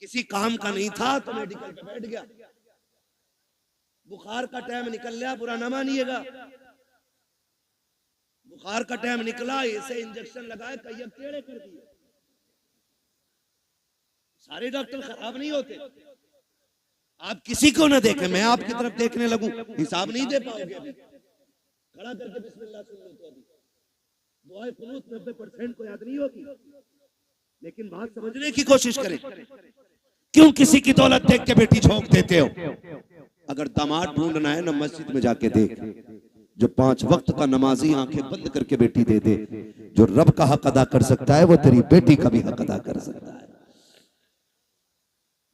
किसी काम का नहीं था तो मेडिकल पे बैठ गया। बुखार का टाइम निकल गया, बुरा ना मानिएगा। बुखार का टाइम निकला, ऐसे इंजेक्शन लगाए, कई टेढ़े कर दिए। सारे डॉक्टर खराब नहीं होते। आप किसी को ना देखें, मैं आपकी तरफ देखने लगूं, हिसाब नहीं दे पाओगे। अभी खड़ा करके बिस्मिल्लाह सुन लो तो अभी दुआए कुनूत 90% को याद नहीं होगी, लेकिन बात समझने की कोशिश करें। क्यों किसी की दौलत देख के बेटी झोंक देते हो? अगर दामाद ढूंढना है ना, मस्जिद में जाके देख, जो 5 वक्त का नमाजी आंखें बंद करके बेटी दे दे। जो रब का हक अदा कर सकता है वो तेरी बेटी का भी हक अदा कर सकता है।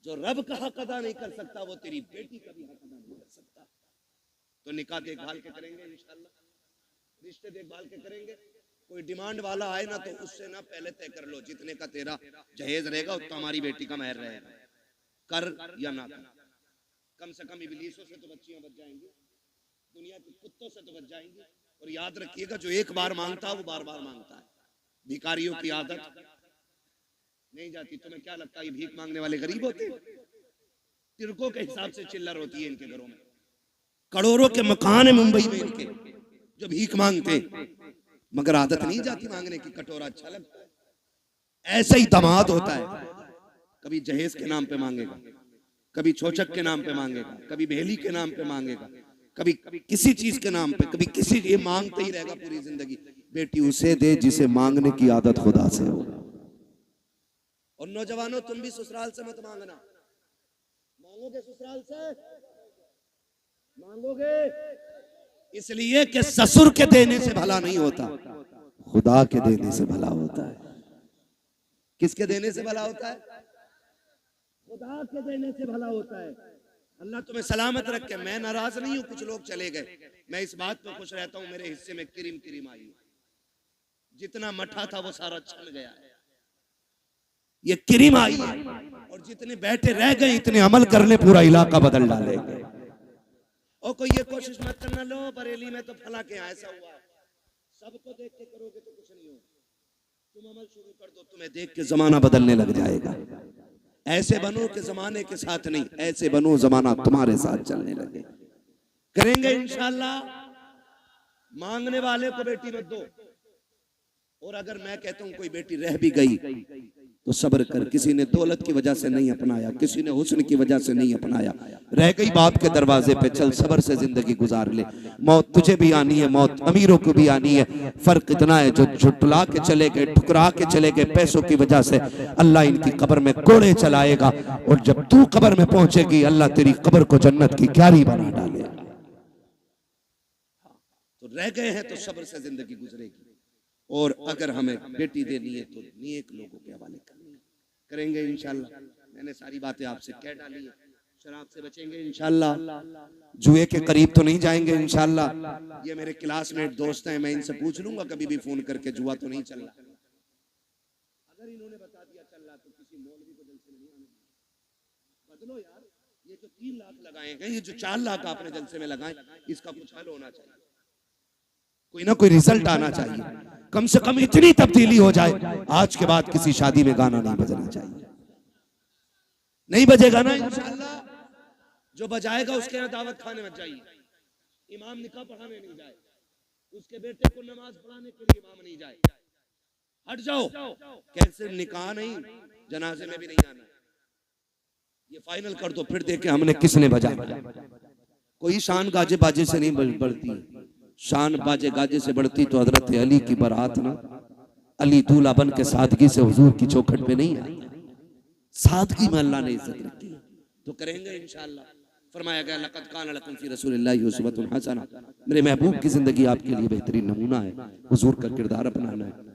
जो रब का हक अदा नहीं कर सकता वो तेरी बेटी का भी हक अदा नहीं कर सकता। तो निकाह देखभाल के करेंगे इंशाल्लाह, रिश्ते देखभाल के करेंगे। कोई डिमांड वाला आए ना तो उससे ना पहले तय कर लो जितने का तेरा जहेज रहेगा उतना हमारी बेटी का महर रहेगा, कर या ना कर। कम से कम इबलीसों से तो बच्चियां बच जाएंगी, दुनिया के कुत्तों से तो बच जाएंगी। और याद रखिएगा, जो एक बार मांगता है वो बार बार मांगता है। भिखारियों की आदत नहीं जाती। तुम्हें क्या लगता है ये भीख मांगने वाले गरीब होते हैं? तिरकों के हिसाब से चिल्लर होती है इनके घरों में। करोड़ों के मकान है मुंबई में इनके जो भीख मांगते, मगर आदत नहीं जाती मांगने की। कटोरा अच्छा लगता है। ऐसा ही दामाद होता है, कभी जहेज के नाम पे मांगेगा, कभी छोचक के नाम पे मांगेगा, कभी भेली के नाम पे मांगेगा, कभी किसी चीज के नाम पे, कभी किसी, ये मांगते ही रहेगा पूरी जिंदगी। बेटी उसे दे जिसे मांगने की आदत खुदा से हो। और नौजवानों, तुम भी ससुराल से मत मांगना। मांगोगे ससुराल से, मांगोगे इसलिए कि ससुर के देने से भला नहीं होता, खुदा के देने से भला होता है। किसके देने से भला होता है? खुदा के देने से भला होता है। अल्लाह तुम्हें सलामत रखे। मैं नाराज नहीं हूं, कुछ लोग चले गए, मैं इस बात पर खुश रहता हूं, मेरे हिस्से में किरिम किरिम आई। जितना मठा था वो सारा छन गया है, ये किरिम आई है। और जितने बैठे रह गए इतने अमल कर ले, पूरा इलाका बदल डालेंगे। और कोई ये कोशिश मत करना, लो बरेली में तो फला के यहाँ ऐसा हुआ, सबको देख के करोगे तो कुछ नहीं होगा। तुम अमल शुरू कर दो, तुम्हें देख के जमाना बदलने लग जाएगा। ऐसे बनो कि जमाने के साथ नहीं, ऐसे बनो जमाना तुम्हारे साथ चलने लगे। करेंगे इंशाल्लाह। मांगने वाले को बेटी मत दो। और अगर मैं कहता हूं कोई बेटी रह भी गई तो सब्र कर। किसी ने दौलत की वजह से नहीं अपनाया, किसी ने हुस्न की वजह से नहीं अपनाया, रह गई बाप के दरवाजे पे, चल सब्र से जिंदगी गुजार ले। मौत तुझे भी आनी है, मौत अमीरों को भी आनी है। फर्क इतना है, जो झुटला के चले गए, ठुकरा के चले गए पैसों की वजह से, अल्लाह इनकी कब्र में कोड़े चलाएगा। और जब तू कब्र में पहुंचेगी, अल्लाह तेरी कब्र को जन्नत की क्यारी बना डालेगा। तो रह गए हैं तो सब्र से जिंदगी गुजरेगी। और अगर हमें बेटी देनी है तो नेक लोगों के हवाले करनी है। करेंगे इंशाल्लाह। मैंने सारी बातें आपसे कह डाली है। शराब से बचेंगे इंशाल्लाह, जुए के करीब तो नहीं जाएंगे इंशाल्लाह। ये मेरे क्लासमेट दोस्त हैं, मैं इनसे पूछ लूंगा कभी भी फोन करके, जुआ तो नहीं चल रहा। अगर इन्होंने बता दिया चल रहा तो किसी मौलवी को जलसे में नहीं आने देना। बदलो यार, ये जो 3 लाख लगाए हैं, ये जो 4 लाख आपने जलसे में लगाए, इसका कुछ हल होना चाहिए, कोई ना कोई रिजल्ट आना चाहिए। कम से कम इतनी तब्दीली हो जाए, आज के बाद किसी शादी में गाना नहीं बजना चाहिए। नहीं बजेगा ना इंशाल्लाह, जो बजाएगा उसके यहाँ दावत खाने मत जाइए। इमाम निकाह पढ़ाने नहीं जाए, उसके बेटे को नमाज पढ़ाने के लिए इमाम नहीं जाए। हट जाओ। कैसे निकाह नहीं, जनाजे में भी नहीं आना। ये फाइनल कर दो, फिर देखे हमने किसने बजाया। कोई शान गाजे बाजे से नहीं बढ़ती, शान बाजे गाजे से बढ़ती तो हजरत अली की बारात ना, अली दूल्हा बन के सादगी से हुजूर की चौखट पे नहीं आई। सादगी में अल्लाह ने इज्जत रखी। तो करेंगे इंशाल्लाह। फरमाया गया लक़द कान लकुम फ़ी रसूलिल्लाहि उस्वतुन हसना। मेरे महबूब की जिंदगी आपके लिए बेहतरीन नमूना है, हुजूर का किरदार अपनाना है।